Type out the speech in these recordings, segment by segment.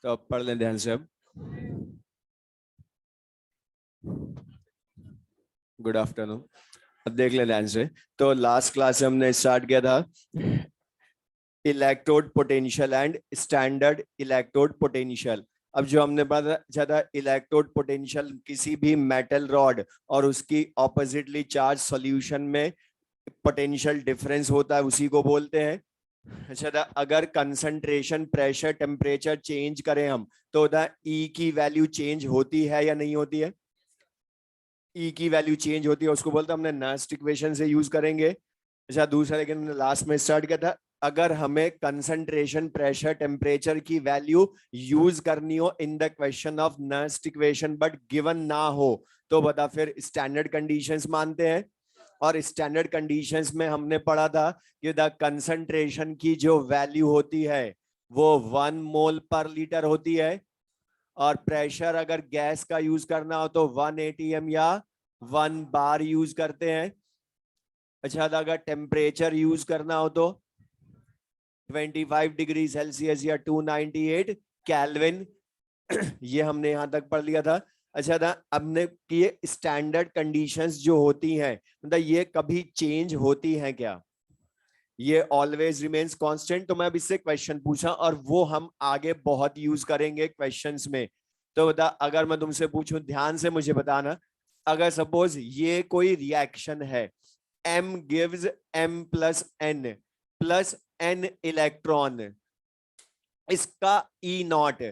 तो अब पढ़ लें ध्यान से। अब गुड आफ्टरनून। अब देख लें ध्यान से। तो लास्ट क्लास से हमने स्टार्ट किया था electrode potential and standard electrode potential. अब जो हमने पढ़ा था इलेक्ट्रोड पोटेंशियल किसी भी मेटल रॉड और उसकी ऑपोजिटली चार्ज सॉल्यूशन में पोटेंशियल डिफरेंस होता है, उसी को बोलते हैं। अच्छा था, अगर कंसंट्रेशन प्रेशर टेम्परेचर चेंज करें हम तो ई की वैल्यू चेंज होती है या नहीं होती है? ई की वैल्यू चेंज होती है, उसको बोलते हैं हमने नस्ट इक्वेशन से यूज करेंगे। अच्छा दूसरा, लेकिन हमने लास्ट में स्टार्ट किया था अगर हमें कंसंट्रेशन प्रेशर टेम्परेचर की वैल्यू यूज करनी हो in the question of Nernst equation but given ना हो तो बता फिर स्टैंडर्ड कंडीशंस मानते हैं। और स्टैंडर्ड कंडीशंस में हमने पढ़ा था कि द कंसंट्रेशन की जो वैल्यू होती है वो 1 मोल पर लीटर होती है, और प्रेशर अगर गैस का यूज करना हो तो 1 एटीएम या 1 बार यूज करते हैं। अच्छा, अगर टेम्परेचर यूज करना हो तो 25 डिग्री सेल्सियस या 298 केल्विन। ये हमने यहां तक पढ़ लिया था। अच्छा था, हमने ये स्टैंडर्ड कंडीशंस जो होती हैं मतलब ये कभी चेंज होती हैं क्या? ये ऑलवेज रिमेन्स कांस्टेंट। तो मैं अब इससे क्वेश्चन पूछा और वो हम आगे बहुत यूज करेंगे क्वेश्चंस में। तो बता, अगर मैं तुमसे पूछूं ध्यान से मुझे बताना, अगर सपोज ये कोई रिएक्शन है, m gives m plus n electron, इसका E नॉट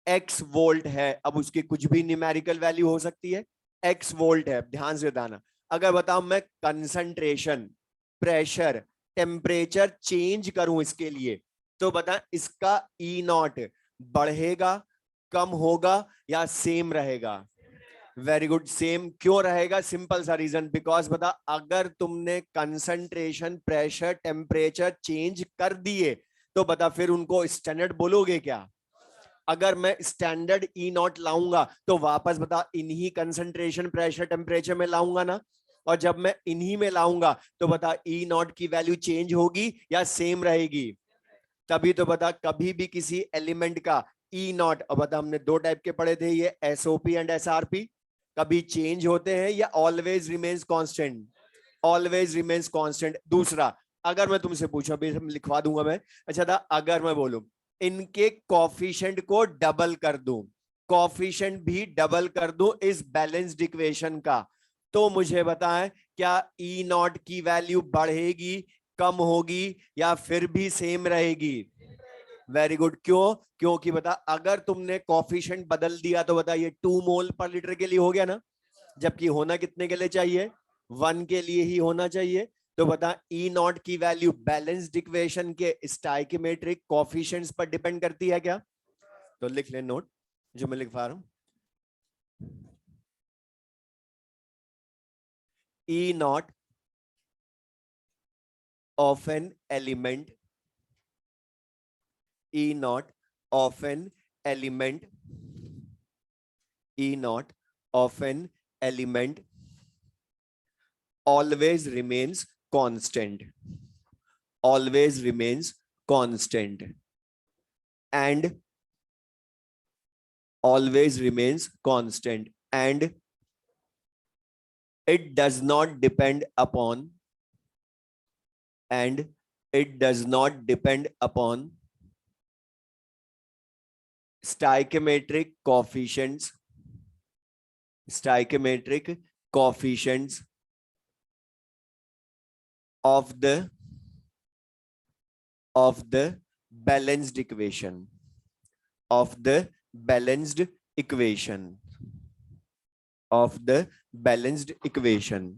x वोल्ट है। अब उसकी कुछ भी न्यूमेरिकल वैल्यू हो सकती है, x वोल्ट है, ध्यान से बताना। अगर बताओ मैं कंसंट्रेशन प्रेशर टेम्परेचर चेंज करूं इसके लिए तो बता इसका E नॉट बढ़ेगा, कम होगा या सेम रहेगा? Very good, same. क्यों रहेगा? सिंपल सा रीजन, बिकॉज बता अगर तुमने कंसंट्रेशन प्रेशर टेम्परेचर चेंज कर दिए तो बता फिर उनको स्टैंडर्ड बोलोगे क्या? अगर मैं स्टैंडर्ड ई नॉट लाऊंगा तो वापस बता इन्हीं कंसंट्रेशन प्रेशर टेम्परेचर में लाऊंगा ना, और जब मैं इन्हीं में लाऊंगा तो बता ई नॉट की वैल्यू चेंज होगी या सेम रहेगी? तभी तो बता कभी भी किसी एलिमेंट का ई नॉट, और बता हमने दो टाइप के पढ़े थे, ये एसओपी एंड एसआरपी, कभी चेंज होते हैं या always remains constant? Always remains constant. दूसरा, अगर मैं तुमसे पूछूं, अभी हम लिखवा दूंगा मैं। अच्छा था, अगर मैं बोलूं इनके कॉफिशिएंट को डबल कर दूं, कॉफिशिएंट भी डबल कर दूं इस बैलेंस्ड इक्वेशन का, तो मुझे बताएं क्या ई नॉट की वैल्यू बढ़ेगी, कम होगी या फिर भी सेम रहेगी? Very good. क्यों? क्योंकि बता अगर तुमने कॉफिशिएंट बदल दिया तो बता ये 2 मोल पर लीटर के लिए हो गया ना, जबकि होना कितने के लिए चाहिए? 1 के लिए ही होना चाहिए। तो बता ई नॉट की वैल्यू बैलेंस्ड इक्वेशन के स्टाइकियोमेट्रिक कोफिशिएंट्स पर डिपेंड करती है क्या? तो लिख ले नोट जो मैं लिखवा रहा हूं। E naught of an element, E naught of an element, E naught of an element always remains constant, always remains constant, and always remains constant, and it does not depend upon, and it does not depend upon stoichiometric coefficients, stoichiometric coefficients of the balanced equation, of the balanced equation, of the balanced equation।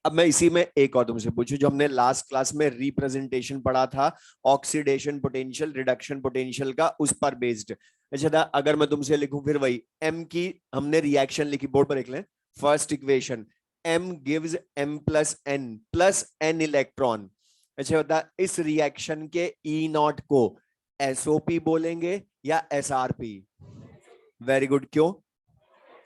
अब मैं इसी में एक और तुमसे पूछूं, जो हमने लास्ट क्लास में रिप्रेजेंटेशन पढ़ा था ऑक्सीडेशन पोटेंशियल रिडक्शन पोटेंशियल का, उस पर बेस्ड। अच्छा था, अगर मैं तुमसे लिखूं फिर वही m की हमने रिएक्शन लिखी, बोर्ड पर लिख लें। First equation m gives m plus n electron. अच्छा बता इस रिएक्शन के ई नॉट को एसओपी बोलेंगे या एसआरपी? Very good. क्यों?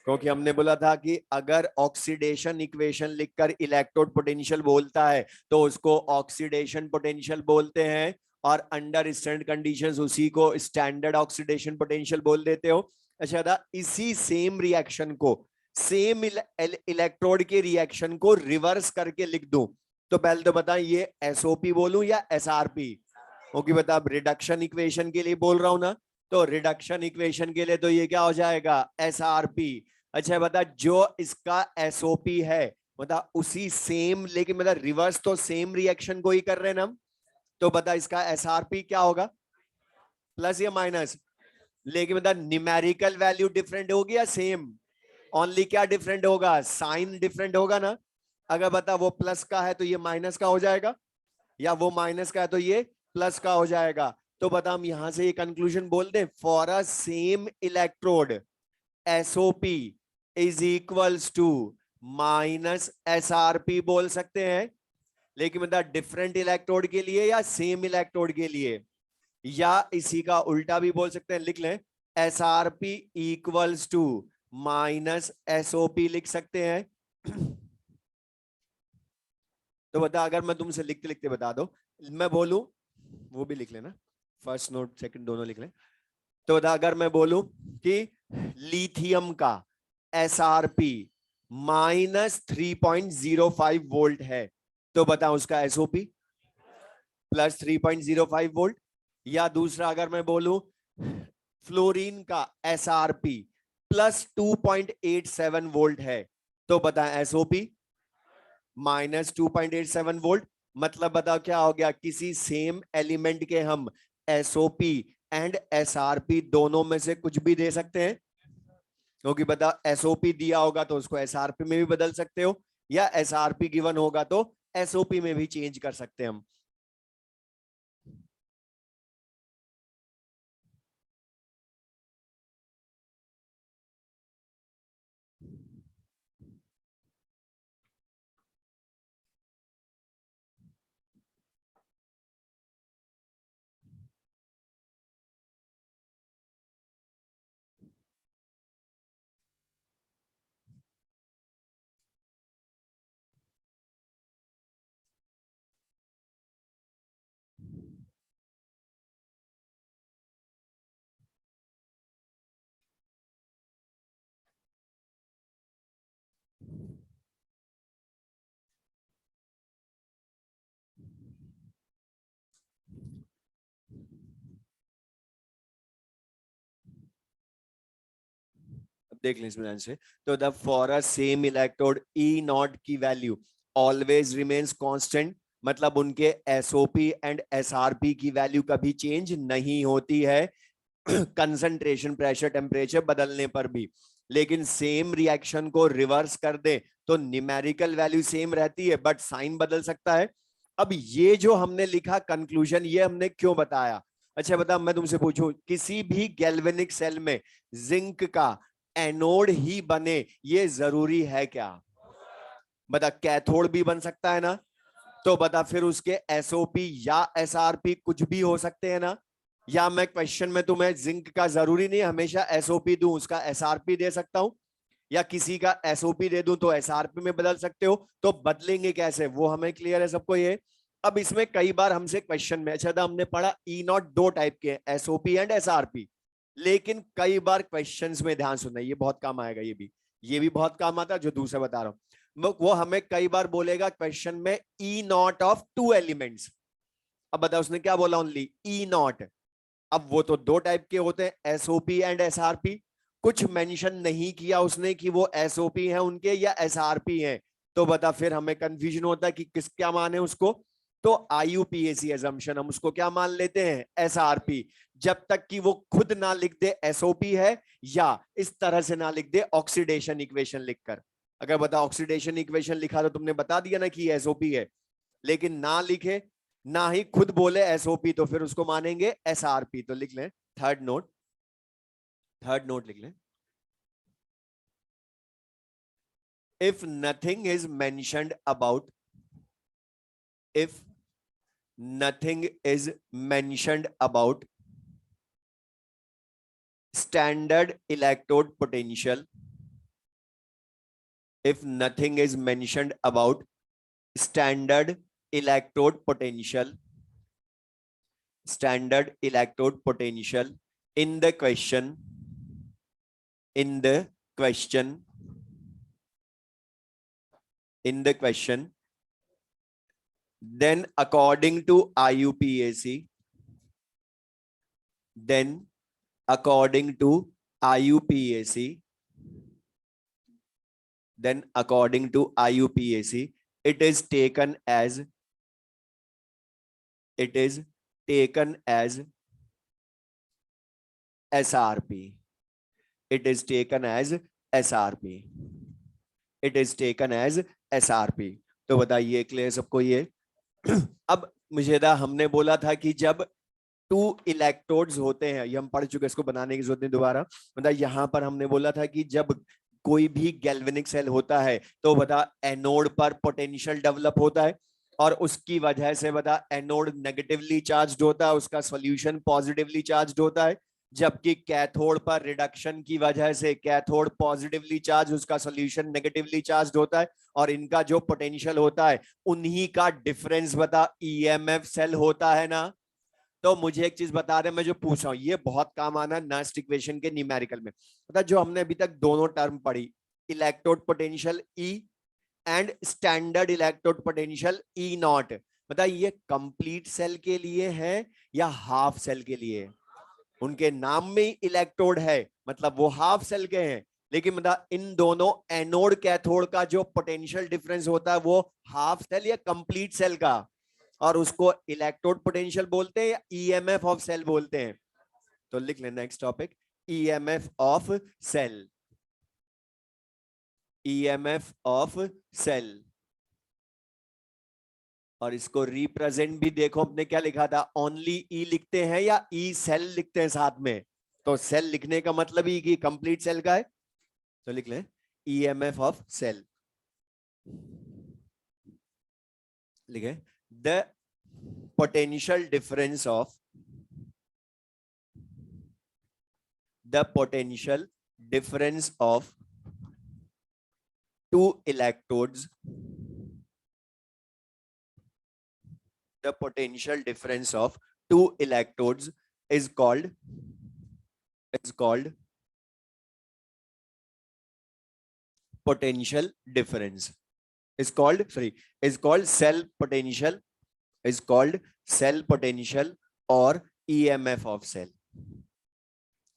क्योंकि हमने बोला था कि अगर ऑक्सीडेशन इक्वेशन लिखकर इलेक्ट्रोड पोटेंशियल बोलता है तो उसको ऑक्सीडेशन पोटेंशियल बोलते हैं, और अंडर स्टैंडर्ड कंडीशंस उसी को स्टैंडर्ड ऑक्सीडेशन पोटेंशियल बोल देते हो। अच्छा था, इसी सेम रिएक्शन को, सेम इलेक्ट्रोड के रिएक्शन को रिवर्स करके लिख दूं तो पहले तो बता ये एसओपी बोलूं या एसआरपी? ओके बता, अब रिडक्शन इक्वेशन के लिए बोल रहा हूं ना, तो रिडक्शन इक्वेशन के लिए तो ये क्या हो जाएगा, एसआरपी। अच्छा बता, जो इसका एसओपी है बता उसी सेम, लेकिन मतलब रिवर्स तो सेम रिएक्शन को ही कर रहे हैं ना हम, तो बता इसका एसआरपी क्या होगा, प्लस या माइनस? लेकिन बता न्यूमेरिकल वैल्यू डिफरेंट होगी या सेम? ओनली क्या डिफरेंट होगा, साइन डिफरेंट होगा ना। अगर बता वो प्लस का है तो ये माइनस का हो जाएगा, या वो माइनस का है तो ये प्लस का हो जाएगा। तो बता हम यहां से ये कंक्लूजन बोल दें, for a same electrode SOP is equals to minus SRP बोल सकते हैं। लेकिन बता डिफरेंट इलेक्ट्रोड के लिए या सेम इलेक्ट्रोड के लिए, या इसी का उल्टा भी बोल सकते हैं, लिख लें S R P equals to minus SOP लिख सकते हैं। तो बता, अगर मैं तुमसे लिखते लिखते बता दो, मैं बोलूं, वो भी लिख लेना, फर्स्ट नोट सेकंड दोनों लिख लें। तो बता, अगर मैं बोलूं कि लिथियम का एस आर पी -3.05 वोल्ट है, तो बता उसका एसओपी प्लस 3.05 वोल्ट। या दूसरा अगर मैं बोलूं फ्लोरीन का एसआरपी +2.87 वोल्ट है, तो बता एसओपी -2.87 वोल्ट। मतलब बताओ क्या हो गया, किसी सेम एलिमेंट के हम एसओपी एंड एसआरपी दोनों में से कुछ भी दे सकते हैं। क्योंकि बता एसओपी दिया होगा तो उसको एसआरपी में भी बदल सकते हो, या एसआरपी गिवन होगा तो एसओपी में भी चेंज कर सकते हैं हम। देख लें इसमें आंसर। तो the for a same electrode E not की वैल्यू ऑलवेज रिमेन्स कांस्टेंट, मतलब उनके एसओपी एंड एसआरपी की वैल्यू कभी चेंज नहीं होती है कंसंट्रेशन, प्रेशर, टेम्परेचर बदलने पर भी। लेकिन सेम रिएक्शन को रिवर्स कर दे तो न्यूमेरिकल वैल्यू सेम रहती है बट साइन बदल सकता है। अब ये जो हमने लिखा कंक्लूजन, ये हमने क्यों बताया? अच्छा बता, मैं तुमसे पूछूं, किसी भी गैल्वेनिक सेल में जिंक का एनोड ही बने ये जरूरी है क्या? बता, कैथोड भी बन सकता है ना, तो बता फिर उसके एसओपी या एसआरपी कुछ भी हो सकते हैं ना। या मैं क्वेश्चन में तुम्हें जिंक का जरूरी नहीं हमेशा एसओपी दूं, उसका एसआरपी दे सकता हूं, या किसी का एसओपी दे दूं तो एसआरपी में बदल सकते हो, तो बदलेंगे कैसे वो हमें क्लियर है सबको ये। अब इसमें कई बार हमसे क्वेश्चन में, अच्छा था हमने पढ़ा ई नॉट दो टाइप के, एसओपी एंड एसआरपी, लेकिन कई बार क्वेश्चंस में ध्यान सुनना, ये बहुत काम आएगा, ये भी बहुत काम आता है जो दूसरा बता रहा हूं। वो हमें कई बार बोलेगा क्वेश्चन में ई नॉट ऑफ टू एलिमेंट्स। अब बताओ उसने क्या बोला, ओनली ई नॉट। अब वो तो दो टाइप के होते हैं, एसओपी एंड एसआरपी। कुछ मेंशन नहीं किया उसने कि वो एसओपी हैं उनके या एसआरपी हैं, तो बता फिर हमें कंफ्यूजन होता है कि किस क्या माने उसको। तो आईयूपीएसी एजम्पशन, हम उसको क्या मान लेते हैं, एसआरपी, जब तक कि वो खुद ना लिख दे एसओपी है, या इस तरह से ना लिख दे ऑक्सीडेशन इक्वेशन लिखकर। अगर बता ऑक्सीडेशन इक्वेशन लिखा तो तुमने बता दिया ना कि एसओपी है, लेकिन ना लिखे, ना ही खुद बोले एसओपी, तो फिर उसको मानेंगे एसआरपी। तो लिख लें थर्ड नोट, थर्ड नोट लिख लें, if nothing is mentioned about, if nothing is mentioned about standard electrode potential, if nothing is mentioned about standard electrode potential, standard electrode potential in the question, in the question, in the question, then according to IUPAC, then according to IUPAC, then according to IUPAC, it is taken as, it is taken as SRP. It is taken as SRP. It is taken as SRP. तो बताइए clear सबको ये? अब मुझेदा हमने बोला था कि जब 2 इलेक्ट्रोड्स होते हैं, ये हम पढ़ चुके, इसको बनाने की जरूरत नहीं दोबारा। मतलब यहाँ पर हमने बोला था कि जब कोई भी गैल्वेनिक सेल होता है तो बता एनोड पर पोटेंशियल डेवलप होता है और उसकी वजह से बता एनोड नेगेटिवली चार्ज्ड होता है, उसका सॉल्यूशन पॉजिटिवली चार्ज्ड होता है, जबकि कैथोड पर रिडक्शन की वजह से कैथोड पॉजिटिवली चार्ज, उसका सॉल्यूशन नेगेटिवली चार्ज्ड होता है और इनका जो पोटेंशियल होता है उन्हीं का डिफरेंस बता ईएमएफ सेल होता है ना। तो मुझे एक चीज बता रहे, मैं जो पूछ रहा हूं ये बहुत काम आना नस्ट इक्वेशन के न्यूमेरिकल में। पता जो हमने अभी तक दोनों टर्म पढ़ी, electrode potential E and standard electrode potential E not, बता ये कंप्लीट सेल के लिए है या हाफ सेल के लिए? उनके नाम में ही इलेक्ट्रोड है, मतलब वो हाफ सेल के हैं, लेकिन मतलब इन दोनों एनोड कैथोड का जो पोटेंशियल डिफरेंस होता है वो हाफ सेल या कंप्लीट सेल का, और उसको इलेक्ट्रोड पोटेंशियल बोलते हैं या ईएमएफ ऑफ सेल बोलते हैं? तो लिख लें next topic, EMF of cell, EMF of cell. और इसको रिप्रेजेंट भी देखो अपने क्या लिखा था, ओनली ई लिखते हैं या ई सेल लिखते हैं साथ में? तो सेल लिखने का मतलब ही कि कंप्लीट सेल का है, तो लिख लें ईएमएफ ऑफ सेल। लिखे the potential difference of, the potential difference of 2 electrodes, the potential difference of 2 electrodes is called potential difference, is called cell potential, is called cell potential or EMF of cell,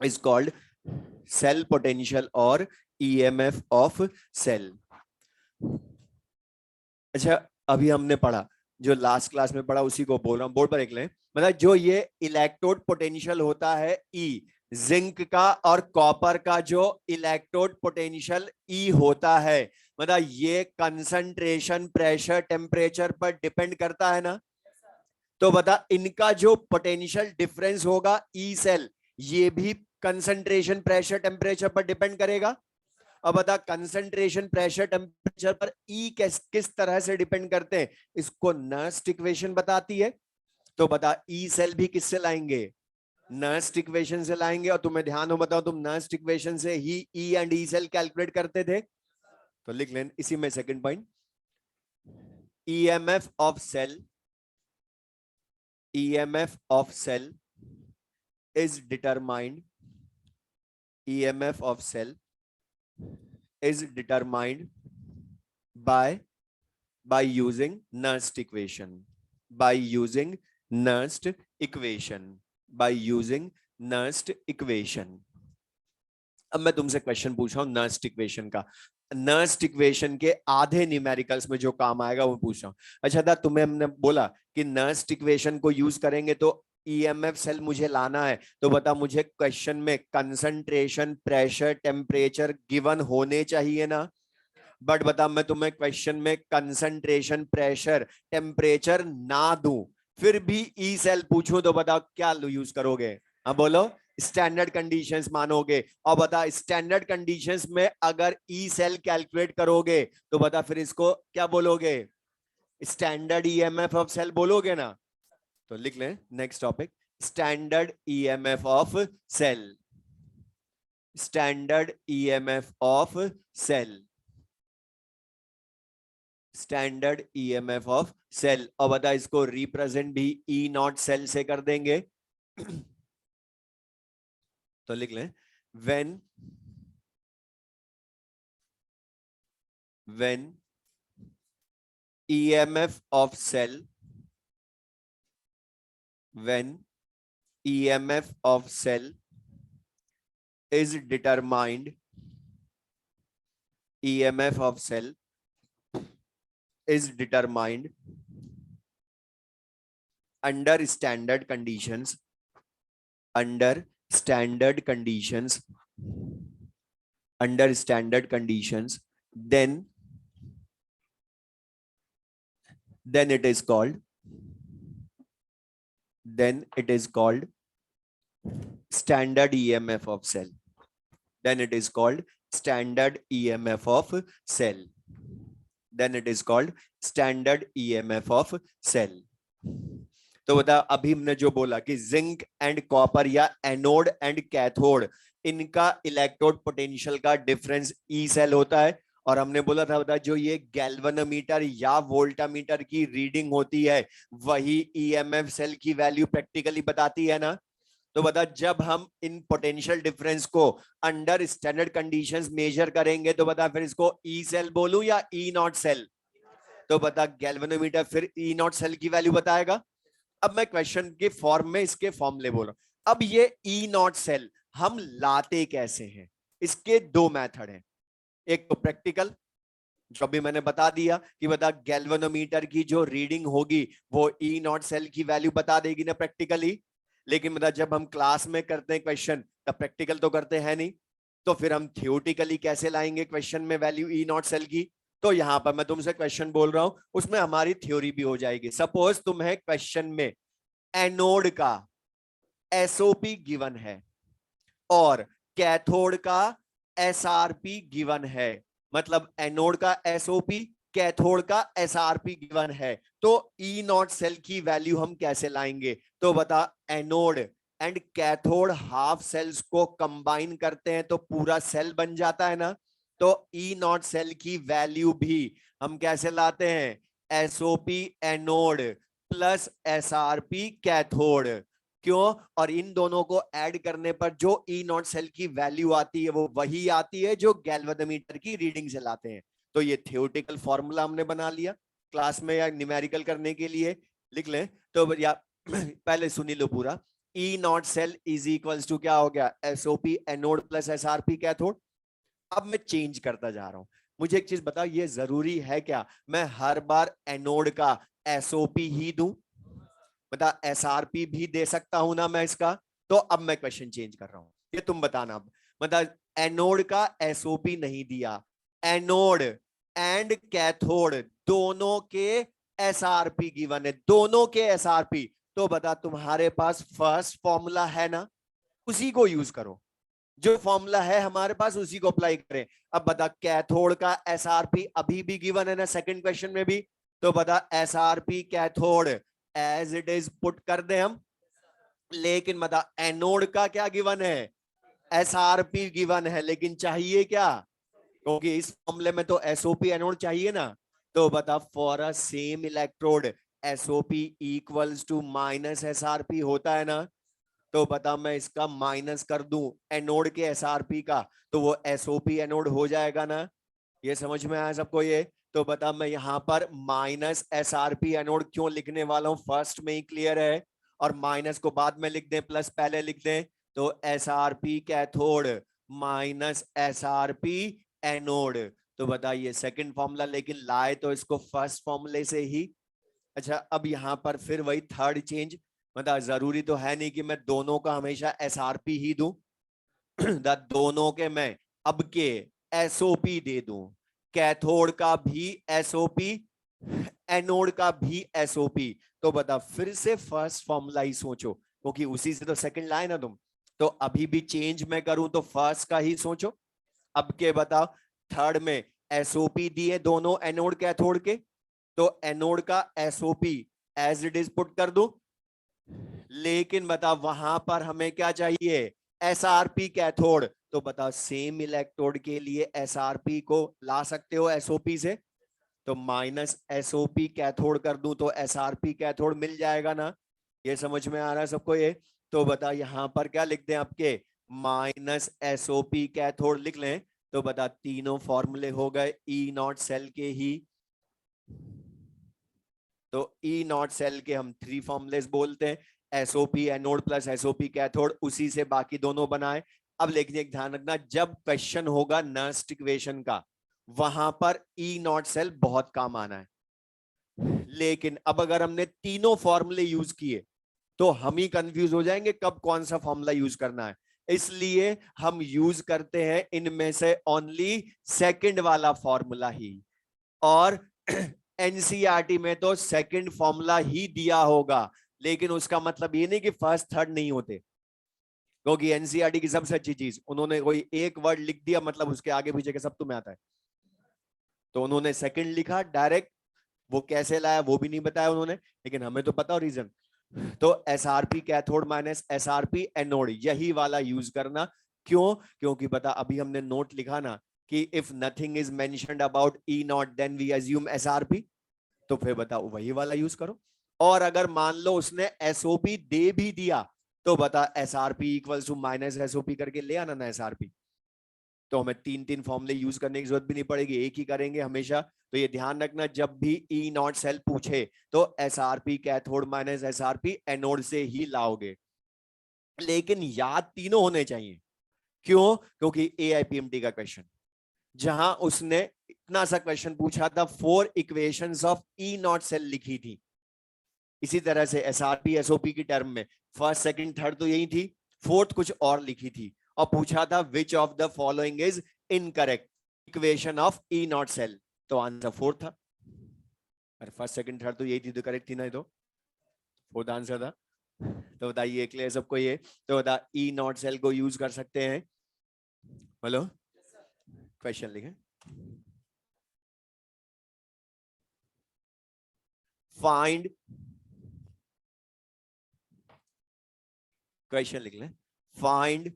is called cell potential or EMF of cell। अच्छा अभी हमने पढ़ा, जो last class में पढ़ा उसी को बोल रहा हूं, बोर्ड पर लिख लें। मतलब जो ये इलेक्ट्रोड पोटेंशियल होता है ई, जिंक का और कॉपर का जो इलेक्ट्रोड पोटेंशियल ई होता है, मतलब ये कंसंट्रेशन, प्रेशर, टेम्परेचर पर डिपेंड करता है ना। तो बता इनका जो पोटेंशियल डिफरेंस होगा ई सेल, ये भी कंसंट्रेशन, प्रेशर, टेम्परेचर पर डिपेंड करेगा। अब बता कंसंट्रेशन, प्रेशर, टेम्परेचर पर ई किस तरह से डिपेंड करते हैं, इसको नस्ट इक्वेशन बताती है। तो बता ई सेल भी किससे लाएंगे? नस्ट इक्वेशन से लाएंगे। और तुम्हें ध्यान हो बताओ, तुम नस्ट इक्वेशन से ही E and E cell calculate करते थे। तो लिख लें इसी में second point, EMF of cell, EMF of cell is determined, EMF of cell is determined by using Nernst equation, by using Nernst equation, by using Nernst equation। अब मैं तुमसे क्वेश्चन पूछ रहा हूं नर्स्ट इक्वेशन का, नर्स्ट इक्वेशन के आधे numericals में जो काम आएगा वो पूछ रहा हूं। अच्छा था, तुम्हें हमने बोला कि नर्स्ट इक्वेशन को यूज करेंगे तो ईएमएफ सेल मुझे लाना है, तो बता मुझे क्वेश्चन में कंसंट्रेशन, प्रेशर, टेम्परेचर गिवन होने चाहिए ना। बट बता मैं तुम्हें क्वेश्चन में कंसंट्रेशन, प्रेशर, टेम्परेचर ना दूं, फिर भी ई सेल पूछूं, तो बताओ क्या यूज करोगे? हाँ बोलो, स्टैंडर्ड कंडीशंस मानोगे। और बता स्टैंडर्ड कंडीशंस में अगर ई सेल कैलकुलेट करोगे तो बता फिर इसको क्या बोलोगे? स्टैंडर्ड ईएमएफ ऑफ सेल बोलोगे ना। तो लिख लें next topic, standard EMF of cell, standard EMF of cell, standard EMF of cell. और बता इसको रिप्रेजेंट भी ई नॉट सेल से कर देंगे। तो लिख लें when EMF of cell, when EMF of cell is determined, EMF of cell is determined under standard conditions, under standard conditions, under standard conditions, then it is called, then it is called standard EMF of cell. Then it is called standard EMF of cell. Then it is called standard EMF of cell. तो बता अभी हमने जो बोला कि zinc and copper या anode and cathode इनका electrode potential का डिफरेंस ई सेल होता है। और हमने बोला था बता जो ये गैल्वेनोमीटर या वोल्टामीटर की रीडिंग होती है वही ईएमएफ सेल की वैल्यू प्रैक्टिकली बताती है ना। तो बता जब हम इन पोटेंशियल डिफरेंस को अंडर स्टैंडर्ड कंडीशंस मेजर करेंगे तो बता फिर इसको ई सेल बोलूं या ई नॉट सेल। तो बता गैल्वेनोमीटर फिर ई नॉट सेल की वैल्यू बताएगा। अब मैं क्वेश्चन के फॉर्म में इसके फॉर्मूले बोल रहा हूं। अब ये ई नॉट सेल हम लाते कैसे हैं, इसके दो मेथड हैं। एक तो प्रैक्टिकल जो अभी मैंने बता दिया कि बता गैल्वेनोमीटर की जो रीडिंग होगी वो ई नॉट सेल की वैल्यू बता देगी ना प्रैक्टिकली। लेकिन बता जब हम क्लास में करते हैं क्वेश्चन तब प्रैक्टिकल तो करते हैं नहीं, तो फिर हम थियोरेटिकली कैसे लाएंगे क्वेश्चन में वैल्यू ई नॉट सेल की। तो यहां पर मैं तुमसे क्वेश्चन बोल रहा हूं उसमें हमारी थ्योरी भी हो जाएगी। सपोज तुम्हें क्वेश्चन में एनोड का एसओपी गिवन है और कैथोड का एसआरपी गिवन है, मतलब एनोड का एसओपी कैथोड का एसआरपी गिवन है, तो ई नॉट सेल की वैल्यू हम कैसे लाएंगे। तो बता anode and cathode half cells को कंबाइन करते हैं तो पूरा सेल बन जाता है ना। तो ई नॉट सेल की वैल्यू भी हम कैसे लाते हैं, SOP anode plus SRP cathode. क्यों, और इन दोनों को ऐड करने पर जो ई नॉट सेल की वैल्यू आती है वो वही आती है जो गैल्वेनोमीटर की रीडिंग से लाते हैं। तो ये थियोरेटिकल फॉर्मूला हमने बना लिया क्लास में या न्यूमेरिकल करने के लिए लिख लें। तो या पहले सुनी लो पूरा। E not cell is equals to क्या हो गया, SOP anode plus SRP cathode. अब मैं चेंज करता जा रहा हूं। मुझे एक चीज बताओ, ये जरूरी है क्या मैं हर बार एनोड का एसओपी ही दूं, बता एसआरपी भी दे सकता हूं ना मैं इसका। तो अब मैं क्वेश्चन चेंज कर रहा हूं, ये तुम बताना। अब मतलब एनोड का एसओपी नहीं दिया, एनोड एंड कैथोड दोनों के एसआरपी गिवन है, दोनों के एसआरपी। तो बता तुम्हारे पास फर्स्ट फॉर्मूला है ना, उसी को यूज करो। जो फॉर्मूला है हमारे पास उसी को अप्लाई करें। अब बता कैथोड का एसआरपी अभी भी गिवन है ना सेकंड क्वेश्चन में भी। तो बता SRP cathode as it is put कर दे हम। लेकिन बता एनोड का क्या गिवन है, एसआरपी गिवन है, लेकिन चाहिए क्या, क्योंकि इस मामले में तो एसओपी एनोड चाहिए ना। तो बता for a same electrode SOP equals to minus SRP होता है ना। तो बता मैं इसका माइनस कर दूं एनोड के एसआरपी का तो वो एसओपी एनोड हो जाएगा ना। ये समझ में आया सबको ये। तो बता मैं यहां पर माइनस एसआरपी एनोड क्यों लिखने वाला हूं, फर्स्ट में ही क्लियर है। और माइनस को बाद में लिख दें प्लस पहले लिख दें। तो SRP cathode minus SRP anode. तो बताइए सेकंड फॉर्मूला, लेकिन लाए तो इसको फर्स्ट फॉर्मूले से ही। अच्छा अब यहां पर फिर वही थर्ड चेंज, मतलब जरूरी तो है नहीं कि मैं दोनों का हमेशा एसआरपी ही दूं। दोनों के मैं अब के एसओपी दे दूं, कैथोड का भी एसओपी एनोड का भी एसओपी। तो बता फिर से फर्स्ट फॉर्मूला ही सोचो क्योंकि उसी से तो सेकंड लाए ना तुम। तो अभी भी चेंज मैं करूं तो फर्स्ट का ही सोचो। अब के बताओ थर्ड में एसओपी दिए दोनों एनोड कैथोड के, तो एनोड का SOP as it is put कर दो। लेकिन बता वहां पर हमें क्या चाहिए, एसआरपी कैथोड। तो बता सेम इलेक्ट्रोड के लिए एसआरपी को ला सकते हो एसओपी से। तो माइनस एसओपी कैथोड कर दूं तो एसआरपी कैथोड मिल जाएगा ना। ये समझ में आ रहा है सबको ये। तो बता यहां पर क्या लिख दें आपके, माइनस एसओपी कैथोड लिख लें। तो बता तीनों फॉर्मूले हो गए ई नॉट सेल के ही। तो ई नॉट सेल के हम 3 फॉर्मुलेस बोलते हैं, SOP anode plus SOP cathode, उसी से बाकी दोनों बनाए। अब लेकिन एक ध्यान रखना, जब क्वेश्चन होगा नर्स्ट इक्वेशन का, वहां पर ई नॉट सेल बहुत काम आना है। लेकिन अब अगर हमने तीनों फॉर्मूले यूज किए तो हम ही कंफ्यूज हो जाएंगे कब कौन सा फॉर्मूला यूज करना है। इसलिए हम यूज करते हैं इनमें से ओनली सेकंड वाला फॉर्मूला ही। और एनसीईआरटी में तो सेकंड फॉर्मूला ही दिया होगा, लेकिन उसका मतलब ये नहीं कि फर्स्ट थर्ड नहीं होते, क्योंकि एनसीईआरटी की सबसे अच्छी चीज, उन्होंने कोई एक वर्ड लिख दिया मतलब उसके आगे पीछे के सब तुम्हें आता है। तो उन्होंने सेकंड लिखा डायरेक्ट, वो कैसे लाया वो भी नहीं बताया उन्होंने, लेकिन हमें तो पता रीजन। तो SRP cathode minus SRP anode, यही वाला यूज करना। क्यों? क्योंकि बता अभी हमने नोट लिखा ना कि if nothing is mentioned about E not then we assume SRP, तो फिर बताओ वही वाला यूज करो। और अगर मान लो उसने एसओपी दे भी दिया तो बता SRP equals to minus SOP करके ले आना ना एसआरपी। तो हमें 3 फॉर्मूले यूज करने की जरूरत भी नहीं पड़ेगी, एक ही करेंगे हमेशा। तो ये ध्यान रखना, जब भी ई नॉट सेल पूछे तो SRP cathode minus SRP anode से ही लाओगे, लेकिन याद तीनों होने चाहिए। क्यों? क्योंकि एआईपीएमटी का क्वेश्चन, जहां उसने इतना सा क्वेश्चन पूछा था, 4 equations of E not cell लिखी थी। इसी तरह से एसआरपी एसओपी की टर्म में फर्स्ट सेकंड थर्ड तो यही थी, फोर्थ कुछ और लिखी थी, और पूछा था which of the following is incorrect equation of E not cell, तो आंसर फोर्थ था। अरे फर्स्ट सेकंड थर्ड तो यही थी, तो करेक्ट थी ना, ये तो फोर्थ आंसर था। तो बताइए क्लियर सबको ये। तो बता ई नॉट सेल को यूज कर सकते हैं। हेलो, क्वेश्चन लिखें, फाइंड, क्वेश्चन लिख लें, find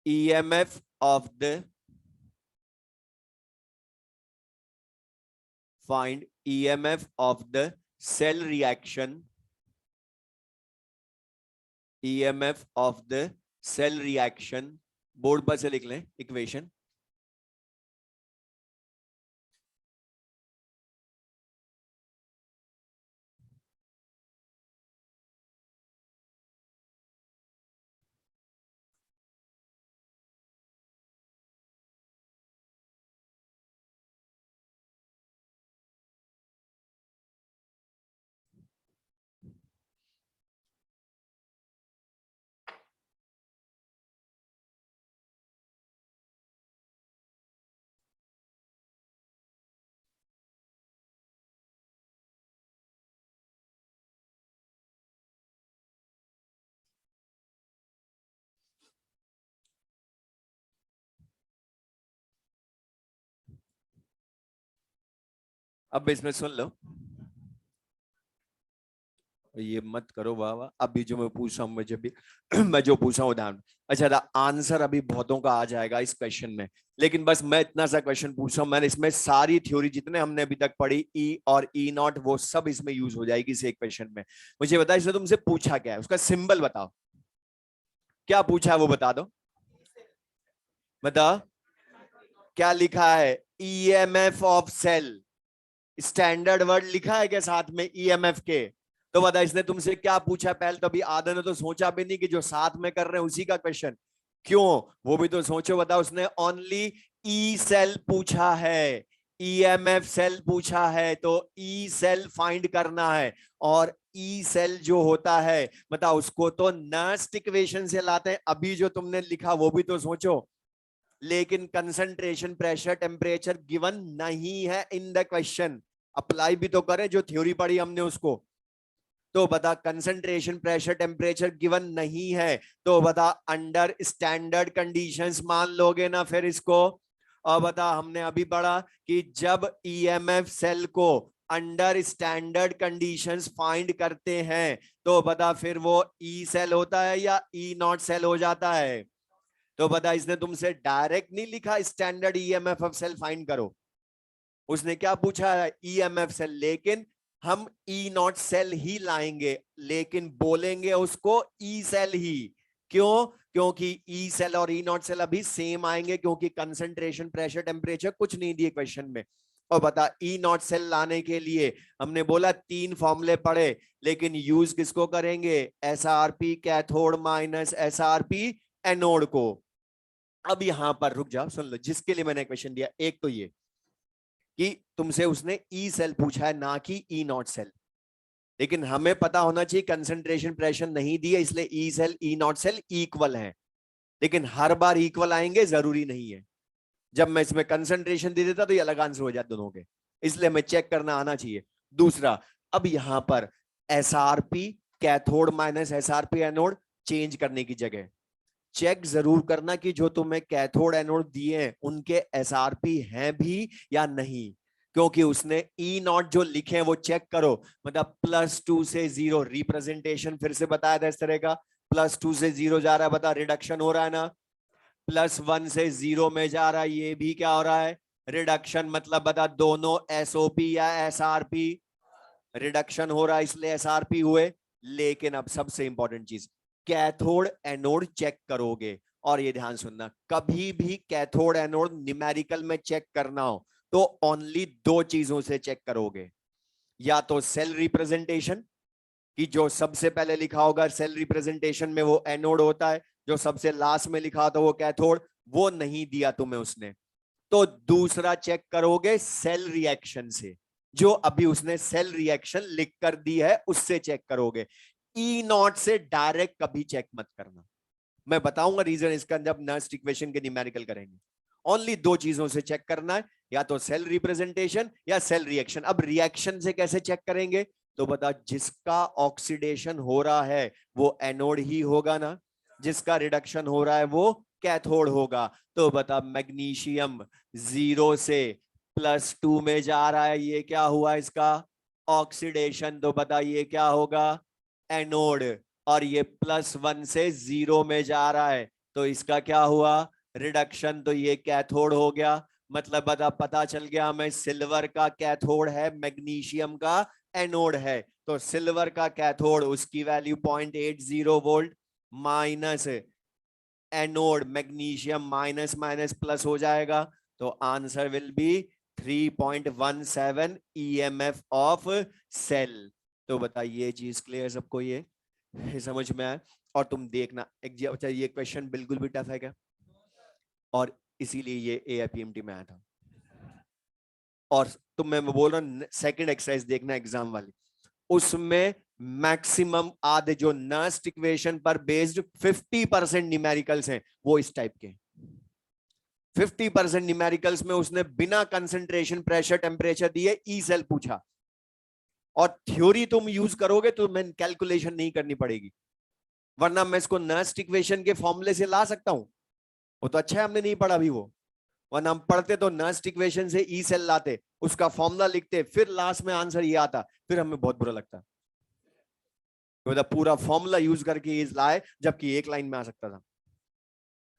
EMF of the, find EMF of the cell reaction, EMF of the cell reaction, board पर से लिख लें इक्वेशन। अब इसमें सुन लो, ये मत करो बाबा, अभी जो मैं पूछ रहा हूँ मुझे भी मैं जो पूछ रहा हूँ उदाहरण। अच्छा, आंसर अभी बहुतों का आ जाएगा इस क्वेश्चन में, लेकिन बस मैं इतना सा क्वेश्चन पूछ रहा हूँ, मैंने इसमें सारी थ्योरी जितने हमने अभी तक पढ़ी ई और ई नॉट, वो सब इसमें यूज हो जाएगी इस एक क्वेश्चन में। मुझे बता इसमें तुमसे पूछा क्या है, उसका सिंबल बताओ, क्या पूछा है वो बता दो, बताओ क्या लिखा है, EMF of cell, standard word लिखा है क्या साथ में ईएमएफ के? तो बता इसने तुमसे क्या पूछा पहले, तो अभी आधा ने तो सोचा भी नहीं कि जो साथ में कर रहे हैं उसी का क्वेश्चन। क्यों? वो भी तो सोचो, बता उसने ओनली ई सेल पूछा है, ईएमएफ सेल पूछा है, तो ई सेल फाइंड करना है। और ई सेल जो होता है बता उसको तो नर्स्ट इक्वेशन से लाते हैं, अभी जो तुमने लिखा वो भी तो सोचो। लेकिन कंसंट्रेशन प्रेशर टेम्परेचर गिवन नहीं है इन द क्वेश्चन, अप्लाई भी तो करें जो थ्योरी पढ़ी हमने उसको। तो बता कंसंट्रेशन प्रेशर टेम्परेचर गिवन नहीं है, तो बता अंडर स्टैंडर्ड कंडीशंस मान लोगे ना फिर इसको। और बता हमने अभी पढ़ा कि जब ईएमएफ सेल को अंडर स्टैंडर्ड कंडीशंस फाइंड करते हैं तो बता फिर वो ई सेल होता है या ई नॉट सेल हो जाता है? तो बता, इसने तुमसे डायरेक्ट नहीं लिखा standard EMF of cell find करो, उसने क्या पूछा है ईएमएफ सेल, लेकिन हम ई नॉट सेल ही लाएंगे, लेकिन बोलेंगे उसको ई सेल ही। क्यों? क्योंकि ई सेल और ई नॉट सेल अभी सेम आएंगे, क्योंकि कंसंट्रेशन, प्रेशर, टेम्परेचर कुछ नहीं दिए क्वेश्चन में। और बता, ई नॉट सेल लाने के लिए हमने बोला 3 फॉर्मूले पढ़े, लेकिन यूज किसको करेंगे? SRP cathode minus SRP anode को। अब यहां पर रुक जाओ, सुन लो जिसके लिए मैंने क्वेश्चन दिया। एक तो ये कि तुमसे उसने ई सेल पूछा है, ना कि ई नॉट सेल, लेकिन हमें पता होना चाहिए कंसंट्रेशन प्रेशर नहीं दिया, इसलिए E cell E not cell equal है, लेकिन हर बार इक्वल आएंगे जरूरी नहीं है। जब मैं इसमें कंसंट्रेशन दे देता तो ये अलग आंसर हो जाते दोनों के, इसलिए हमें चेक करना आना चाहिए। दूसरा, अब यहां पर SRP cathode minus SRP anode change करने की जगह चेक जरूर करना कि जो तुम्हें कैथोड एनोड दिए हैं उनके एसआरपी हैं भी या नहीं, क्योंकि उसने ई नॉट जो लिखे हैं वो चेक करो। मतलब +2 से 0 रिप्रेजेंटेशन फिर से बताया था इस तरह का, +2 से 0 जा रहा है, बता रिडक्शन हो रहा है ना। +1 से 0 में जा रहा है, ये भी क्या हो रहा है? रिडक्शन। मतलब बता दोनों एसओपी या एसआरपी, रिडक्शन हो रहा है इसलिए एसआरपी हुए। लेकिन अब सबसे इंपॉर्टेंट चीज, कैथोड एनोड चेक करोगे, और ये ध्यान सुनना, कभी भी कैथोड एनोड न्यूमेरिकल में चेक करना हो तो ओनली 2 चीजों से चेक करोगे, या तो सेल रिप्रेजेंटेशन, कि जो सबसे पहले लिखा होगा सेल रिप्रेजेंटेशन में वो एनोड होता है, जो सबसे लास्ट में लिखा होता है वो कैथोड, वो नहीं दिया तुम्हें उसने। तो दूसरा चेक करोगे सेल रिएक्शन से, जो अभी उसने सेल रिएक्शन लिख कर दी है उससे चेक करोगे। ई नॉट से डायरेक्ट कभी चेक मत करना, मैं बताऊंगा रीजन इसका जब नेक्स्ट इक्वेशन के न्यूमेरिकल करेंगे। ओनली 2 चीजों से चेक करना है, या तो सेल रिप्रेजेंटेशन या सेल रिएक्शन। अब रिएक्शन से कैसे चेक करेंगे? तो बता, जिसका ऑक्सीडेशन हो रहा है वो एनोड ही होगा ना, जिसका रिडक्शन हो रहा है वो कैथोड होगा। तो बता, मैग्नीशियम 0 से +2 में जा रहा है, ये क्या हुआ इसका? ऑक्सीडेशन। तो बता ये क्या होगा? एनोड। और ये +1 से 0 में जा रहा है, तो इसका क्या हुआ? रिडक्शन। तो ये कैथोड हो गया। मतलब बता, पता चल गया हमें, सिल्वर का कैथोड है, मैग्नीशियम का एनोड है। तो सिल्वर का कैथोड उसकी value 0.80 volt, minus anode magnesium minus minus plus हो जाएगा, तो answer will be 3.17 EMF of cell. तो बताइए ये चीज क्लियर सबको? ये समझ में आया? और तुम देखना अच्छा, ये क्वेश्चन बिल्कुल भी टफ है क्या? और इसीलिए ये एआईपीएमटी में आया था। और तुम, मैं बोल रहा हूँ सेकंड एक्सरसाइज देखना एग्जाम वाली, उसमें मैक्सिमम आधे जो नर्स्ट इक्वेशन पर बेस्ड 50% न्यूमेरिकल्स हैं वो इस टाइप के। 50% न्यूमेरिकल्स में उसने बिना कंसंट्रेशन, प्रेशर, टेम्परेचर दिए ई सेल पूछा। और थ्योरी तुम यूज करोगे तो मैं कैलकुलेशन नहीं करनी पड़ेगी, वरना मैं इसको नर्स्ट इक्वेशन के फॉर्मूले से ला सकता हूं। वो तो अच्छा है हमने नहीं पढ़ा अभी वो, वरना हम पढ़ते तो नर्स्ट इक्वेशन से ई सेल लाते, उसका फॉर्मूला लिखते, फिर लास्ट में आंसर ये आता, फिर हमें बहुत बुरा लगता। मतलब पूरा फॉर्मूला यूज करके इज लाए, जबकि एक लाइन में आ सकता था।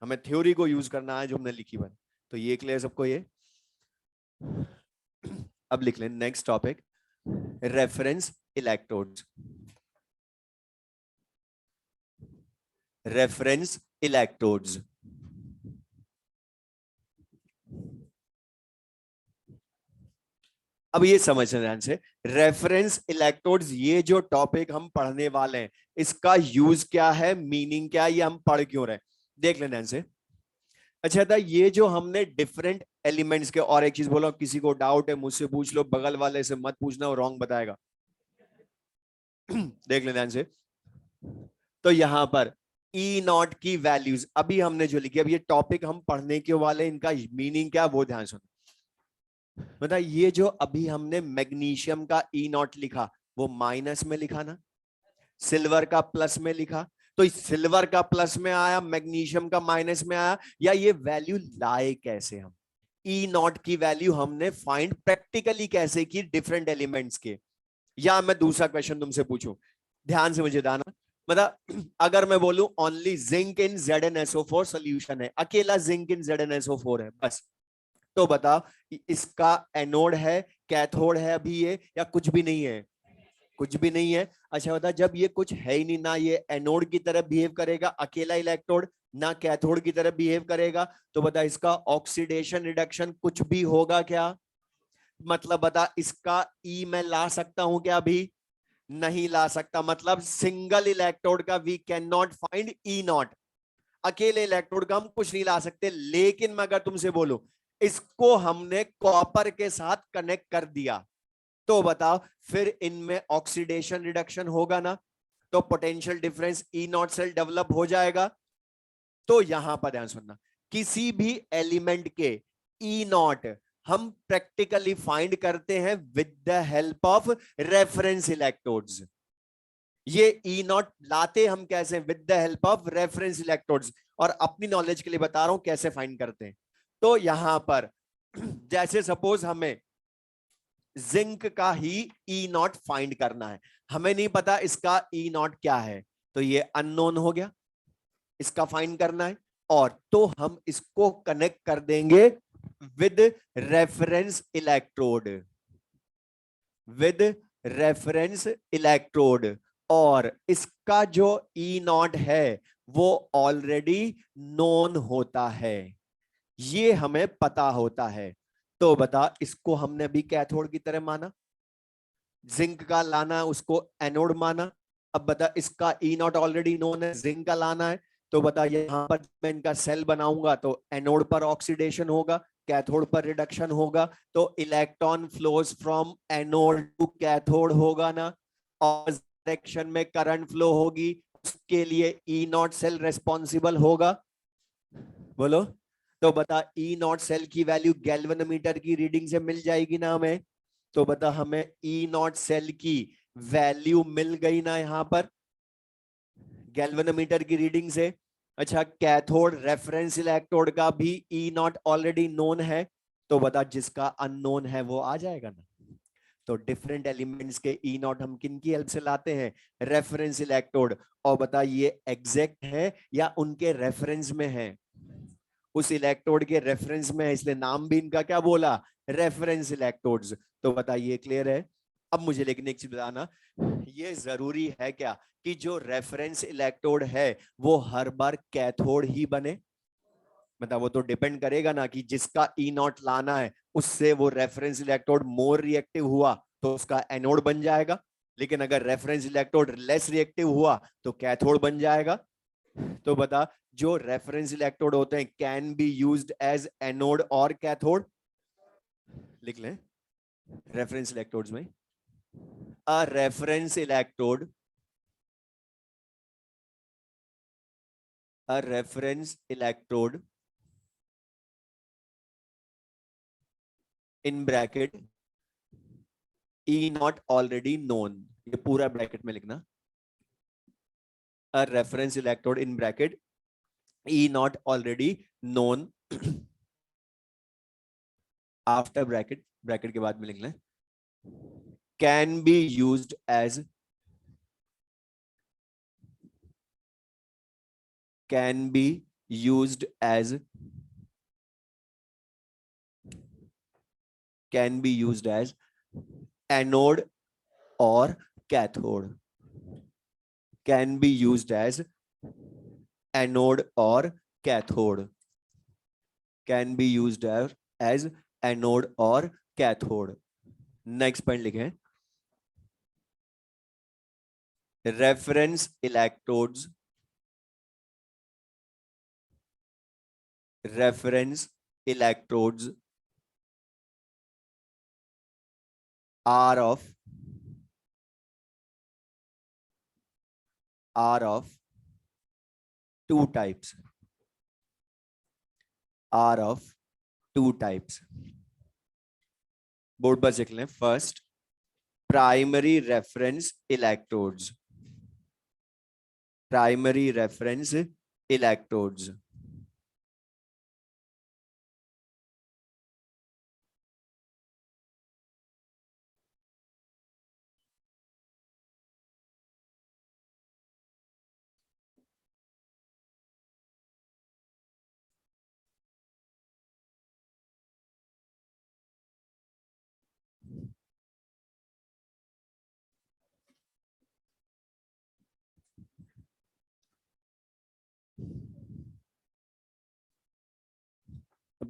हमें थ्योरी को यूज करना है जो हमने लिखी बन। तो ये क्लियर सबको? ये अब लिख लें next topic, reference electrodes. Reference electrodes, अब ये समझना ध्यान से, रेफरेंस इलेक्ट्रोड्स ये जो टॉपिक हम पढ़ने वाले हैं इसका यूज क्या है, मीनिंग क्या है, ये हम पढ़ क्यों रहे, देख लें ध्यान से। अच्छा था, ये जो हमने डिफरेंट एलिमेंट्स के, और एक चीज बोला, किसी को डाउट है मुझसे पूछ लो, बगल वाले से मत पूछना, वो रॉन्ग बताएगा। देख लें ध्यान से। तो यहां पर ई नॉट की वैल्यूज अभी हमने जो लिखी, अब ये टॉपिक हम पढ़ने के वाले, इनका मीनिंग क्या वो ध्यान सुनो। बता, ये जो अभी हमने मैग्नीशियम का ई नॉट लिखा वो माइनस में लिखा ना, सिल्वर का प्लस में लिखा, तो इस सिल्वर का प्लस में आया, मैग्नीशियम का माइनस में आया, या ये वैल्यू लाए कैसे हम? ई नॉट की वैल्यू हमने फाइंड प्रैक्टिकली कैसे की डिफरेंट एलिमेंट्स के? या मैं दूसरा क्वेश्चन तुमसे पूछूं, ध्यान से मुझे दाना, मतलब अगर मैं बोलूं only zinc in ZnSO4 solution है, अकेला जिंक इन ZnSO4 है बस, तो बता इसका एनोड है, कैथोड है अभी ये, या कुछ भी नहीं है? कुछ भी नहीं है। अच्छा बता, जब ये कुछ है ही नहीं, ना ये एनोड की तरह बिहेव करेगा अकेला इलेक्ट्रोड, ना कैथोड की तरह बिहेव करेगा, तो बता इसका ऑक्सीडेशन रिडक्शन कुछ भी होगा क्या? मतलब बता इसका ई मैं ला सकता हूं क्या अभी? नहीं ला सकता। मतलब सिंगल इलेक्ट्रोड का we can not find E not, अकेले इलेक्ट्रोड का हम कुछ नहीं ला सकते। लेकिन मैं अगर तुमसे बोलूं इसको हमने कॉपर के साथ कनेक्ट कर दिया, तो बताओ फिर इनमें ऑक्सीडेशन रिडक्शन होगा ना, तो potential difference E not cell develop हो जाएगा। तो यहां पर ध्यान सुनना, किसी भी एलिमेंट के ई नॉट हम प्रैक्टिकली फाइंड करते हैं with the help of reference electrodes. ये ई नॉट लाते हम कैसे? With the help of reference electrodes. और अपनी नॉलेज के लिए बता रहा हूं कैसे फाइंड करते हैं। तो यहां पर जैसे सपोज हमें जिंक का ही ई नॉट फाइंड करना है, हमें नहीं पता इसका ई नॉट क्या है, तो ये अननोन हो गया, इसका फाइंड करना है। और तो हम इसको कनेक्ट कर देंगे with reference electrode, with reference electrode. और इसका जो ई नॉट है वो ऑलरेडी नोन होता है, ये हमें पता होता है। तो बता इसको हमने अभी कैथोड की तरह माना, जिंक का लाना उसको एनोड माना। अब बता इसका ई नॉट ऑलरेडी नोन है, जिंक का लाना है, तो बता यहां पर मैं इनका सेल बनाऊंगा तो एनोड पर ऑक्सीडेशन होगा, कैथोड पर रिडक्शन होगा, तो electron flows from anode to cathode होगा ना, और डायरेक्शन में करंट फ्लो होगी, उसके लिए ई नॉट सेल रेस्पॉन्सिबल होगा। बोलो। तो बता ई नॉट सेल की वैल्यू गैल्वेनोमीटर की रीडिंग से मिल जाएगी ना हमें, तो बता हमें ई नॉट सेल की वैल्यू मिल गई ना यहां पर गैल्वेनोमीटर की रीडिंग से। अच्छा कैथोड रेफरेंस इलेक्ट्रोड का भी ई नॉट ऑलरेडी नोन है, तो बता जिसका अननोन है वो आ जाएगा ना। तो डिफरेंट एलिमेंट्स के ई नॉट हम किन की हेल्प से लाते हैं? Reference electrode. और बता ये एग्जैक्ट है या उनके रेफरेंस में है? उस इलेक्ट्रोड के रेफरेंस में है, इसलिए नाम भी इनका क्या बोला? Reference electrodes. तो बताइए क्लियर है? अब मुझे लेकिन एक चीज बताना, ये जरूरी है क्या कि जो रेफरेंस इलेक्ट्रोड है वो हर बार कैथोड ही बने? मतलब वो तो डिपेंड करेगा ना कि जिसका ई नॉट लाना है उससे वो रेफरेंस इलेक्ट्रोड मोर रिएक्टिव हुआ तो उसका एनोड बन जाएगा, लेकिन अगर रेफरेंस इलेक्ट्रोड लेस रिएक्टिव हुआ तो कैथोड बन जाएगा। तो बता जो रेफरेंस इलेक्ट्रोड होते हैं can be used as anode और कैथोड। लिख लें रेफरेंस इलेक्ट्रोड्स में, a reference electrode, a reference electrode in bracket E naught already known, ये पूरा ब्रैकेट में लिखना, a reference electrode in bracket E naught already known after bracket, bracket के बाद में लिख लें can be used as, can be used as, can be used as anode और cathode, can be used as anode और cathode, can be used as anode और cathode. Next point लिखें reference electrodes, reference electrodes are of, are of two types, are of two types. Board पर लिख लें first primary reference electrodes, primary reference electrodes,